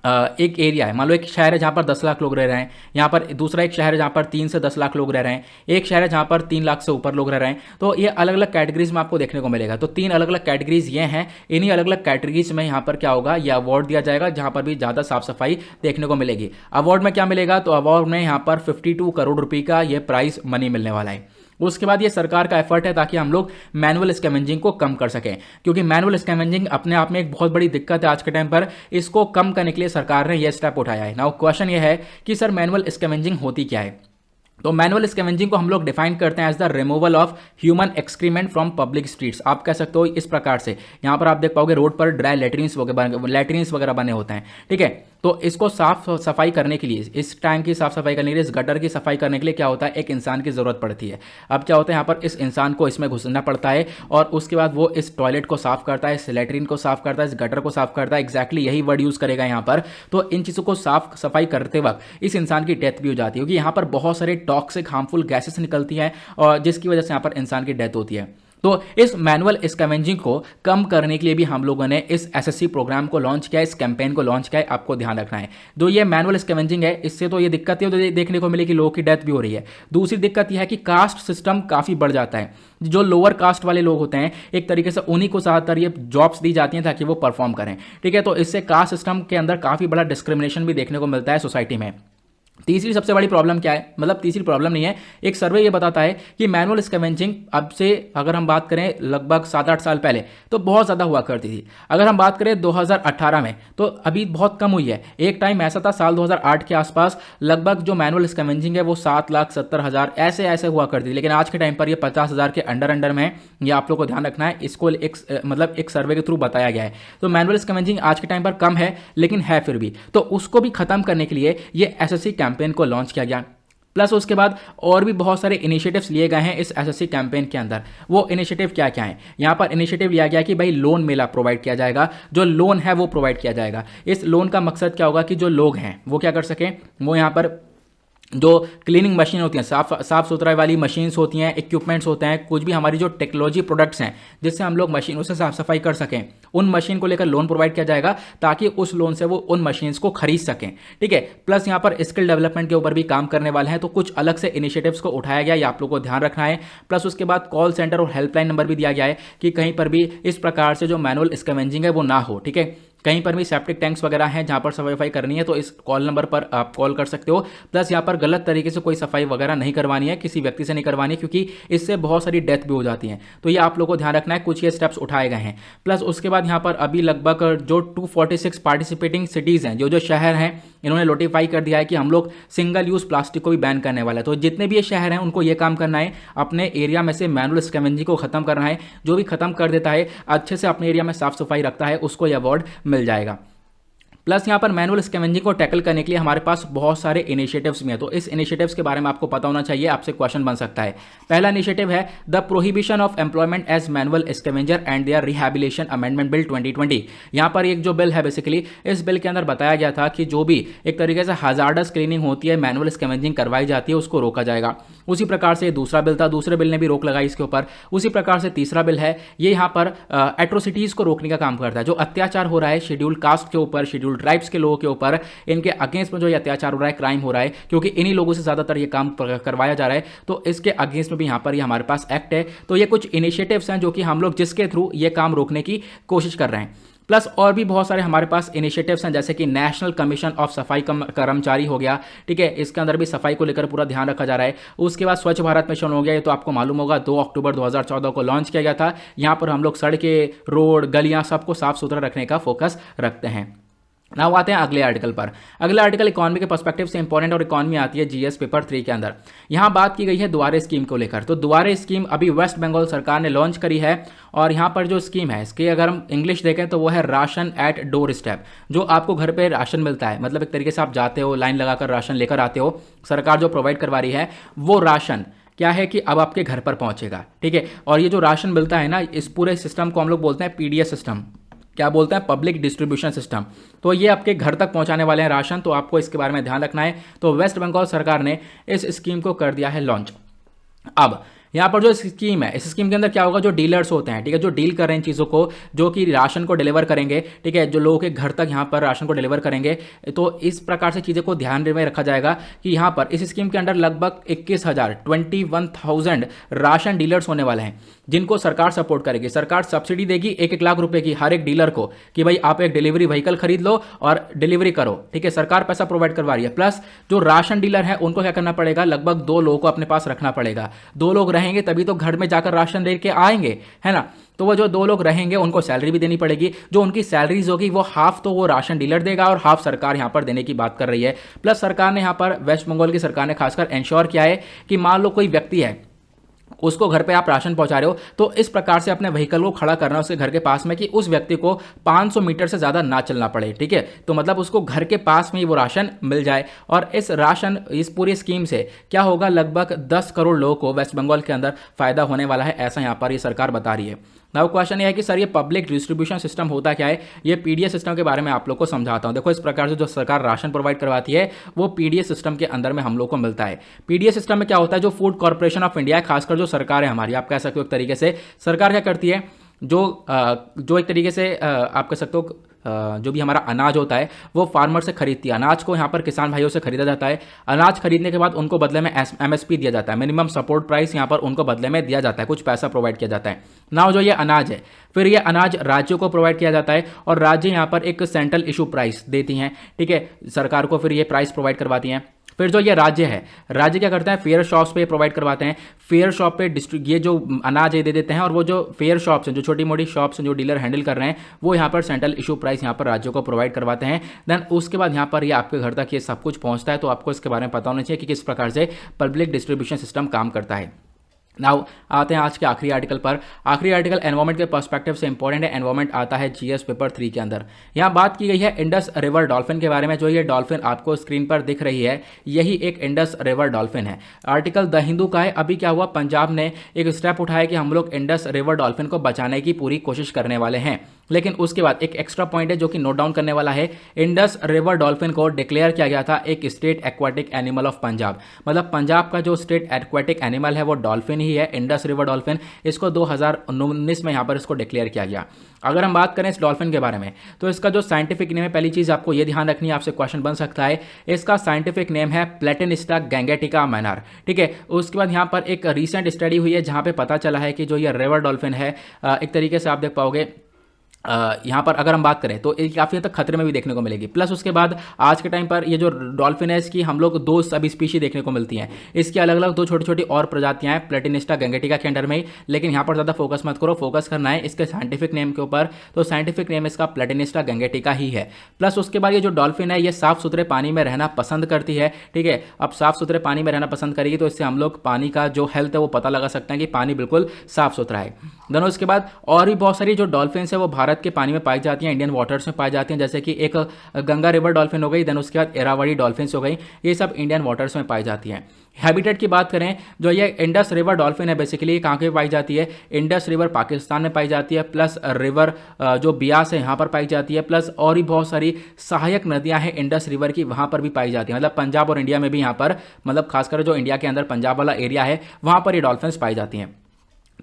एक एरिया है, मान लो एक शहर है जहाँ पर 10 लाख लोग रह रहे हैं, यहाँ पर दूसरा एक शहर है जहाँ पर 3 से 10 लाख लोग रह रहे हैं, एक शहर है जहाँ पर 3 लाख से ऊपर लोग रह रहे हैं। तो ये अलग अलग कैटेगरीज में आपको देखने को मिलेगा। तो 3 अलग अलग कैटेगरीज ये हैं, इन्हीं अलग अलग कैटेगरीज में यहाँ पर क्या होगा, ये अवार्ड दिया जाएगा जहाँ पर भी ज़्यादा साफ सफाई देखने को मिलेगी। अवार्ड में क्या मिलेगा? तो अवार्ड में यहाँ पर 52 करोड़ रुपये का ये प्राइज मनी मिलने वाला है। उसके बाद ये सरकार का एफर्ट है ताकि हम लोग मैनुअल स्कैवेंजिंग को कम कर सकें, क्योंकि मैनुअल स्कैवेंजिंग अपने आप में एक बहुत बड़ी दिक्कत है आज के टाइम पर। इसको कम करने के लिए सरकार ने यह स्टेप उठाया है। नाउ क्वेश्चन ये है कि सर मैनुअल स्कैवेंजिंग होती क्या है? तो मैनुअल स्कैवेंजिंग को हम लोग डिफाइन करते हैं as the removal of human excrement from public streets. आप कह सकते हो इस प्रकार से, यहाँ पर आप देख पाओगे रोड पर ड्राई लेटरिन्स वगैरह बने होते हैं। ठीक है, तो इसको साफ सफाई करने के लिए, इस टैंक की साफ सफाई करने के लिए, इस गटर की सफाई करने के लिए क्या होता है, एक इंसान की ज़रूरत पड़ती है। अब क्या होता है, यहाँ पर इस इंसान को इसमें घुसना पड़ता है और उसके बाद वो इस टॉयलेट को साफ करता है, इस लेटरिन को साफ करता है, इस गटर को साफ करता है। एग्जैक्टली यही वर्ड यूज़ करेगा यहाँ पर। तो इन चीज़ों को साफ सफाई करते वक्त इस इंसान की डेथ भी हो जाती है, क्योंकि यहाँ पर बहुत सारे टॉक्सिक हार्मफुल गैसेस निकलती हैं और जिसकी वजह से यहाँ पर इंसान की डेथ होती है। तो इस मैनुअल स्कैवेंजिंग को कम करने के लिए भी हम लोगों ने इस एसएससी प्रोग्राम को लॉन्च किया है, इस कैंपेन को लॉन्च किया है। आपको ध्यान रखना है, जो ये मैनुअल स्कैवेंजिंग है इससे तो ये दिक्कत है, तो देखने को मिली कि लोगों की डेथ भी हो रही है। दूसरी दिक्कत यह है कि कास्ट सिस्टम काफ़ी बढ़ जाता है। जो लोअर कास्ट वाले लोग होते हैं एक तरीके से उन्हीं को ज़्यादातर ये जॉब्स दी जाती हैं ताकि वो परफॉर्म करें। ठीक है, तो इससे कास्ट सिस्टम के अंदर काफ़ी बड़ा डिस्क्रिमिनेशन भी देखने को मिलता है सोसाइटी में। तीसरी सबसे बड़ी प्रॉब्लम क्या है, मतलब तीसरी प्रॉब्लम नहीं है, एक सर्वे ये बताता है कि मैनुअल स्कैवेंजिंग अब से अगर हम बात करें लगभग 7-8 साल पहले तो बहुत ज़्यादा हुआ करती थी। अगर हम बात करें 2018 में तो अभी बहुत कम हुई है। एक टाइम ऐसा था साल 2008 के आसपास लगभग जो मैनुअल स्कैवेंजिंग है वो 7,70,000 ऐसे हुआ करती थी, लेकिन आज के टाइम पर ये 50,000 के अंडर में है। ये आप लोग को ध्यान रखना है, इसको एक सर्वे के थ्रू बताया गया है। तो मैनुअल स्कैवेंजिंग आज के टाइम पर कम है, लेकिन है फिर भी। तो उसको भी खत्म करने के लिए ये एसएससी कैंपेन को लॉन्च किया गया। प्लस उसके बाद और भी बहुत सारे इनिशिएटिव्स लिए गए हैं इस एसएससी कैंपेन के अंदर। वो इनिशिएटिव क्या क्या है, यहाँ पर इनिशिएटिव लिया गया कि भाई लोन मेला प्रोवाइड किया जाएगा, जो लोन है वो प्रोवाइड किया जाएगा। इस लोन का मकसद क्या होगा कि जो लोग हैं वो क्या कर सकें, वो यहाँ पर जो क्लीनिंग मशीन होती हैं, साफ सुथराई वाली मशीन्स होती हैं, इक्विपमेंट्स होते हैं, कुछ भी हमारी जो टेक्नोलॉजी प्रोडक्ट्स हैं जिससे हम लोग मशीनों से साफ सफाई कर सकें, उन मशीन को लेकर लोन प्रोवाइड किया जाएगा ताकि उस लोन से वो उन मशीन्स को खरीद सकें। ठीक है, प्लस यहाँ पर स्किल डेवलपमेंट के ऊपर भी काम करने वाले हैं, तो कुछ अलग से इनिशिएटिव्स को उठाया गया, ये आप लोग को ध्यान रखना है। प्लस उसके बाद कॉल सेंटर और हेल्पलाइन नंबर भी दिया गया है कि कहीं पर भी इस प्रकार से जो मैनुअल स्कैवेंजिंग है वो ना हो। ठीक है, कहीं पर भी सेप्टिक टैंक्स वगैरह हैं जहां पर सफाई करनी है तो इस कॉल नंबर पर आप कॉल कर सकते हो। प्लस यहां पर गलत तरीके से कोई सफाई वगैरह नहीं करवानी है, किसी व्यक्ति से नहीं करवानी है, क्योंकि इससे बहुत सारी डेथ भी हो जाती है। तो ये आप लोगों को ध्यान रखना है, कुछ ये स्टेप्स उठाए गए हैं। प्लस उसके बाद यहाँ पर अभी लगभग जो 246 पार्टिसिपेटिंग सिटीज़ हैं, जो शहर हैं, इन्होंने नोटिफाई कर दिया है कि हम लोग सिंगल यूज़ प्लास्टिक को भी बैन करने वाला है। तो जितने भी ये शहर हैं उनको ये काम करना है, अपने एरिया में से मैनुअल स्कैवेंजिंग को खत्म करना है। जो भी खत्म कर देता है, अच्छे से अपने एरिया में साफ सफाई रखता है, उसको ये अवार्ड मिल जाएगा। प्लस यहाँ पर मैनुअल स्कैवेंजिंग को टैकल करने के लिए हमारे पास बहुत सारे इनिशिएटिव्स भी हैं, तो इस इनिशिएटिव्स के बारे में आपको पता होना चाहिए, आपसे क्वेश्चन बन सकता है। पहला इनिशिएटिव है the prohibition of employment as manual scavenger and their rehabilitation amendment bill 2020। यहाँ पर एक जो बिल है, बेसिकली इस बिल के अंदर बताया गया था कि जो भी एक तरीके से हजार्डस क्लीनिंग होती है, मैनुअल स्कैवेंजिंग करवाई जाती है, उसको रोका जाएगा। उसी प्रकार से दूसरा बिल था, दूसरे बिल ने भी रोक लगाई इसके ऊपर। उसी प्रकार से तीसरा बिल है, ये यहाँ पर एट्रोसिटीज को रोकने का काम करता है। जो अत्याचार हो रहा है शेड्यूल्ड कास्ट के ऊपर, शेड्यूल्ड ट्राइब्स के लोगों के ऊपर, इनके अगेंस्ट में जो ये अत्याचार हो रहा है, क्राइम हो रहा है, क्योंकि इन्हीं लोगों से ज्यादातर ये काम करवाया जा रहा है, तो इसके अगेंस्ट में भी यहाँ पर ये हमारे पास एक्ट है। तो ये कुछ इनिशिएटिव्स हैं जो कि हम लोग जिसके थ्रू ये काम रोकने की कोशिश कर रहे हैं। प्लस और भी बहुत सारे हमारे पास इनिशिएटिव्स हैं, जैसे कि नेशनल कमीशन ऑफ सफाई कर्मचारी हो गया। ठीक है, इसके अंदर भी सफाई को लेकर पूरा ध्यान रखा जा रहा है। उसके बाद स्वच्छ भारत मिशन हो गया, ये तो आपको मालूम होगा, 2 अक्टूबर 2014 को लॉन्च किया गया था। यहाँ पर हम लोग सड़कें, रोड, गलियाँ सबको साफ सुथरा रखने का फोकस रखते हैं। नाउ आते हैं अगले आर्टिकल पर। अगला आर्टिकल इकॉनमी के पर्सपेक्टिव से इंपॉर्टेंट और इकॉनमी आती है जीएस पेपर 3 के अंदर। यहाँ बात की गई है दुआरे स्कीम को लेकर। तो दुआरे स्कीम अभी वेस्ट बंगाल सरकार ने लॉन्च करी है, और यहाँ पर जो स्कीम है इसकी अगर हम इंग्लिश देखें तो वो है राशन एट डोर स्टेप। जो आपको घर पे राशन मिलता है, मतलब एक तरीके से आप जाते हो, लाइन लगाकर राशन लेकर आते हो, सरकार जो प्रोवाइड करवा रही है वो राशन क्या है कि अब आपके घर पर पहुंचेगा। ठीक है, और ये जो राशन मिलता है ना, इस पूरे सिस्टम को हम लोग बोलते हैं पीडीएस सिस्टम। क्या बोलते हैं? Public distribution system. तो ये आपके घर तक पहुंचाने वाले हैं राशन, तो आपको इसके बारे में ध्यान रखना है। तो वेस्ट बंगाल सरकार ने इस स्कीम को कर दिया है लॉन्च। अब यहाँ पर जो स्कीम है, इस स्कीम के अंदर क्या होगा, जो डीलर्स होते हैं, ठीक है, जो डील कर रहे हैं चीज़ों को, जो कि राशन को डिलीवर करेंगे, ठीक है, जो लोगों के घर तक यहाँ पर राशन को डिलीवर करेंगे, तो इस प्रकार से चीज़ों को ध्यान में रखा जाएगा कि यहाँ पर इस स्कीम के अंदर लगभग 21,000 राशन डीलर्स होने वाले हैं, जिनको सरकार सपोर्ट करेगी। सरकार सब्सिडी देगी 1-1 लाख रुपए की हर एक डीलर को कि भाई आप एक डिलीवरी व्हीकल खरीद लो और डिलीवरी करो। ठीक है, सरकार पैसा प्रोवाइड करवा रही है। प्लस जो राशन डीलर है उनको क्या करना पड़ेगा, लगभग 2 लोगों को अपने पास रखना पड़ेगा। 2 लोग रहेंगे तभी तो घर में जाकर राशन दे के आएंगे, है ना। तो वो जो 2 लोग रहेंगे उनको सैलरी भी देनी पड़ेगी। जो उनकी सैलरीज होगी वो हाफ तो वो राशन डीलर देगा और हाफ सरकार यहाँ पर देने की बात कर रही है। प्लस सरकार ने यहाँ पर, वेस्ट बंगाल की सरकार ने खासकर इंश्योर किया है कि मान लो कोई व्यक्ति है, उसको घर पे आप राशन पहुंचा रहे हो, तो इस प्रकार से अपने व्हीकल को खड़ा करना उसके घर के पास में कि उस व्यक्ति को 500 मीटर से ज़्यादा ना चलना पड़े। ठीक है, तो मतलब उसको घर के पास में ही वो राशन मिल जाए। और इस पूरी स्कीम से क्या होगा, लगभग 10 करोड़ लोगों को वेस्ट बंगाल के अंदर फायदा होने वाला है, ऐसा यहाँ पर ये सरकार बता रही है। नाउ क्वेश्चन ये है कि सर ये पब्लिक डिस्ट्रीब्यूशन सिस्टम होता क्या है। ये पीडीएस सिस्टम के बारे में आप लोग को समझाता हूं। देखो, इस प्रकार से जो सरकार राशन प्रोवाइड करवाती है वो पीडीएस सिस्टम के अंदर में हम लोग को मिलता है। पीडीएस सिस्टम में क्या होता है, जो फूड कॉर्पोरेशन ऑफ इंडिया है, खासकर जो सरकार है हमारी, आप कह सकते हो एक तरीके से, सरकार क्या करती है, जो एक तरीके से आप कह सकते हो जो भी हमारा अनाज होता है वो फार्मर से खरीदती है। अनाज को यहाँ पर किसान भाइयों से खरीदा जाता है। अनाज खरीदने के बाद उनको बदले में एमएसपी दिया जाता है, मिनिमम सपोर्ट प्राइस यहाँ पर उनको बदले में दिया जाता है, कुछ पैसा प्रोवाइड किया जाता है। नाउ जो ये अनाज है, फिर ये अनाज राज्यों को प्रोवाइड किया जाता है और राज्य यहाँ पर एक सेंट्रल इशू प्राइस देती हैं। ठीक है, सरकार को फिर ये प्राइस प्रोवाइड करवाती हैं। फिर जो ये राज्य है, राज्य क्या करते हैं, फेयर शॉप्स पे प्रोवाइड करवाते हैं। फेयर शॉप पे ये जो अनाज ये दे देते हैं, और वो जो फेयर शॉप्स हैं, जो छोटी मोटी शॉप्स हैं, जो डीलर हैंडल कर रहे हैं, वो यहाँ पर सेंट्रल इशू प्राइस यहाँ पर राज्यों को प्रोवाइड करवाते हैं। देन उसके बाद यहाँ पर ये आपके घर तक ये सब कुछ पहुँचता है। तो आपको इसके बारे में पता होना चाहिए कि किस प्रकार से पब्लिक डिस्ट्रीब्यूशन सिस्टम काम करता है। नाउ आते हैं आज के आखिरी आर्टिकल पर। आखिरी आर्टिकल एनवायरमेंट के पर्सपेक्टिव से इंपॉर्टेंट है। एनवायरमेंट आता है जीएस पेपर 3 के अंदर। यहाँ बात की गई है इंडस रिवर डॉल्फिन के बारे में। जो ये डॉल्फिन आपको स्क्रीन पर दिख रही है, यही एक इंडस रिवर डॉल्फिन है। आर्टिकल द हिंदू का है। अभी क्या हुआ, पंजाब ने एक स्टेप उठाया कि हम लोग इंडस रिवर डॉल्फिन को बचाने की पूरी कोशिश करने वाले हैं। लेकिन उसके बाद एक एक्स्ट्रा पॉइंट है जो कि नोट डाउन करने वाला है, इंडस रिवर डॉल्फिन को डिक्लेयर किया गया था एक state aquatic animal of Punjab. मतलब पंजाब का जो स्टेट एक्वाटिक एनिमल है वो डॉल्फिन ही है, इंडस रिवर डॉल्फिन। इसको 2019 में यहाँ पर इसको डिक्लेयर किया गया। अगर हम बात करें इस डॉल्फिन के बारे में तो इसका जो साइंटिफिक नेम है, पहली चीज आपको ये ध्यान रखनी है, आपसे क्वेश्चन बन सकता है, इसका साइंटिफिक नेम है प्लेटेनिस्टा गैंगेटिका मैनर। ठीक है, उसके बाद यहाँ पर एक रिसेंट स्टडी हुई है जहाँ पे पता चला है कि जो ये रिवर डॉल्फिन है, एक तरीके से आप देख पाओगे यहाँ पर अगर हम बात करें तो ये काफ़ी हद तक खतरे में भी देखने को मिलेगी। प्लस उसके बाद आज के टाइम पर ये जो डॉल्फिन है इसकी हम लोग 2 सब स्पीशी देखने को मिलती हैं। इसकी अलग अलग 2 छोटी छोटी और प्रजातियां हैं प्लेटिनिस्टा गैंगेटिका के अंडर में ही, लेकिन यहाँ पर ज़्यादा फोकस मत करो, फोकस करना है इसके साइंटिफिक नेम के ऊपर। तो साइंटिफिक नेम इसका प्लेटिनिस्टा गैंगेटिका ही है। प्लस उसके बाद ये जो डॉल्फिन है ये साफ सुथरे पानी में रहना पसंद करती है। ठीक है, अब साफ सुथरे पानी में रहना पसंद करेगी तो इससे हम लोग पानी का जो हेल्थ है वो पता लगा सकते हैं कि पानी बिल्कुल साफ सुथरा है। दोनों उसके बाद और भी बहुत सारी जो डॉल्फिन है वो भारत के पानी में पाई जाती हैं, इंडियन वाटर्स में पाई जाती हैं, जैसे कि एक गंगा रिवर डॉल्फिन हो गई, देन उसके बाद एरावली डॉल्फिन्स हो गई, ये सब इंडियन वाटर्स में पाई जाती हैं। हैबिटेट की बात करें, जो ये इंडस रिवर डॉल्फिन है बेसिकली कहाँ पे पाई जाती है, इंडस रिवर पाकिस्तान में पाई जाती है, प्लस रिवर जो बियास है यहाँ पर पाई जाती है, प्लस और भी बहुत सारी सहायक नदियाँ हैं इंडस रिवर की वहाँ पर भी पाई जाती है। मतलब पंजाब और इंडिया में भी यहाँ पर, मतलब खासकर जो इंडिया के अंदर पंजाब वाला एरिया है वहाँ पर ये डॉल्फिन्स पाई जाती हैं।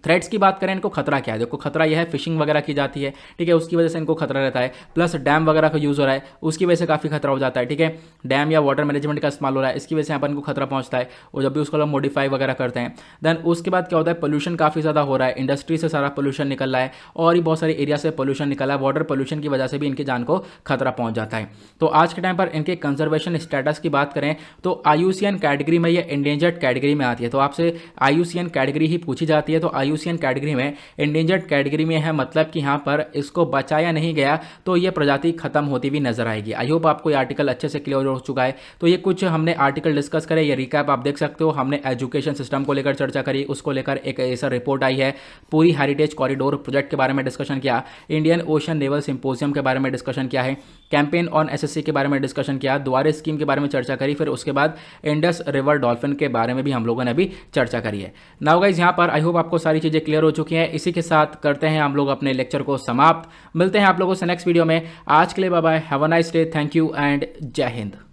थ्रेट्स की बात करें, इनको खतरा क्या है, देखो खतरा यह है फिशिंग वगैरह की जाती है। ठीक है, उसकी वजह से इनको खतरा रहता है। प्लस डैम वगैरह का यूज़ हो रहा है, उसकी वजह से काफ़ी खतरा हो जाता है। ठीक है, डैम या वाटर मैनेजमेंट का इस्तेमाल हो रहा है, इसकी वजह से यहाँ पर इनको खतरा पहुँचता है, और जब भी उसको लोग मॉडिफाई वगैरह करते हैं। देन उसके बाद क्या होता है, पोल्यूशन काफ़ी ज़्यादा हो रहा है, इंडस्ट्री से सारा पोल्यूशन निकल रहा है, और भी बहुत सारे एरिया से पोल्यूशन निकला है, वाटर पोल्यूशन की वजह से भी इनकी जान को खतरा पहुँच जाता है। तो आज के टाइम पर इनके कंजर्वेशन स्टेटस की बात करें तो IUCN कैटेगरी में ये इंडेंजर्ड कैटेगरी में आती है। तो आपसे IUCN कैटेगरी ही पूछी जाती है, तो IUCN कैटेगरी में इंडेंजर्ड कैटेगरी में है, मतलब कि यहाँ पर इसको बचाया नहीं गया तो ये प्रजाति खत्म होती हुई नजर आएगी। आई होप आपको ये आर्टिकल अच्छे से क्लियर हो चुका है। तो ये कुछ हमने आर्टिकल डिस्कस करे, ये रिकैप आप देख सकते हो। हमने एजुकेशन सिस्टम को लेकर चर्चा करी, उसको लेकर एक ऐसा रिपोर्ट आई है, पूरी हेरिटेज कॉरिडोर प्रोजेक्ट के बारे में डिस्कशन किया, इंडियन ओशन नेवल सिंपोजियम के बारे में डिस्कशन किया है, कैंपेन ऑन SSC के बारे में डिस्कशन किया, द्वारे स्कीम के बारे में चर्चा करी, फिर उसके बाद इंडस रिवर डॉल्फिन के बारे में भी हम लोगों ने अभी चर्चा करी है। नाउ गाइस, यहाँ पर आई होप आपको सारी चीज़ें क्लियर हो चुकी हैं। इसी के साथ करते हैं हम लोग अपने लेक्चर को समाप्त। मिलते हैं आप लोगों से नेक्स्ट वीडियो में। आज के लिए bye bye, have a nice day, thank you and जय हिंद।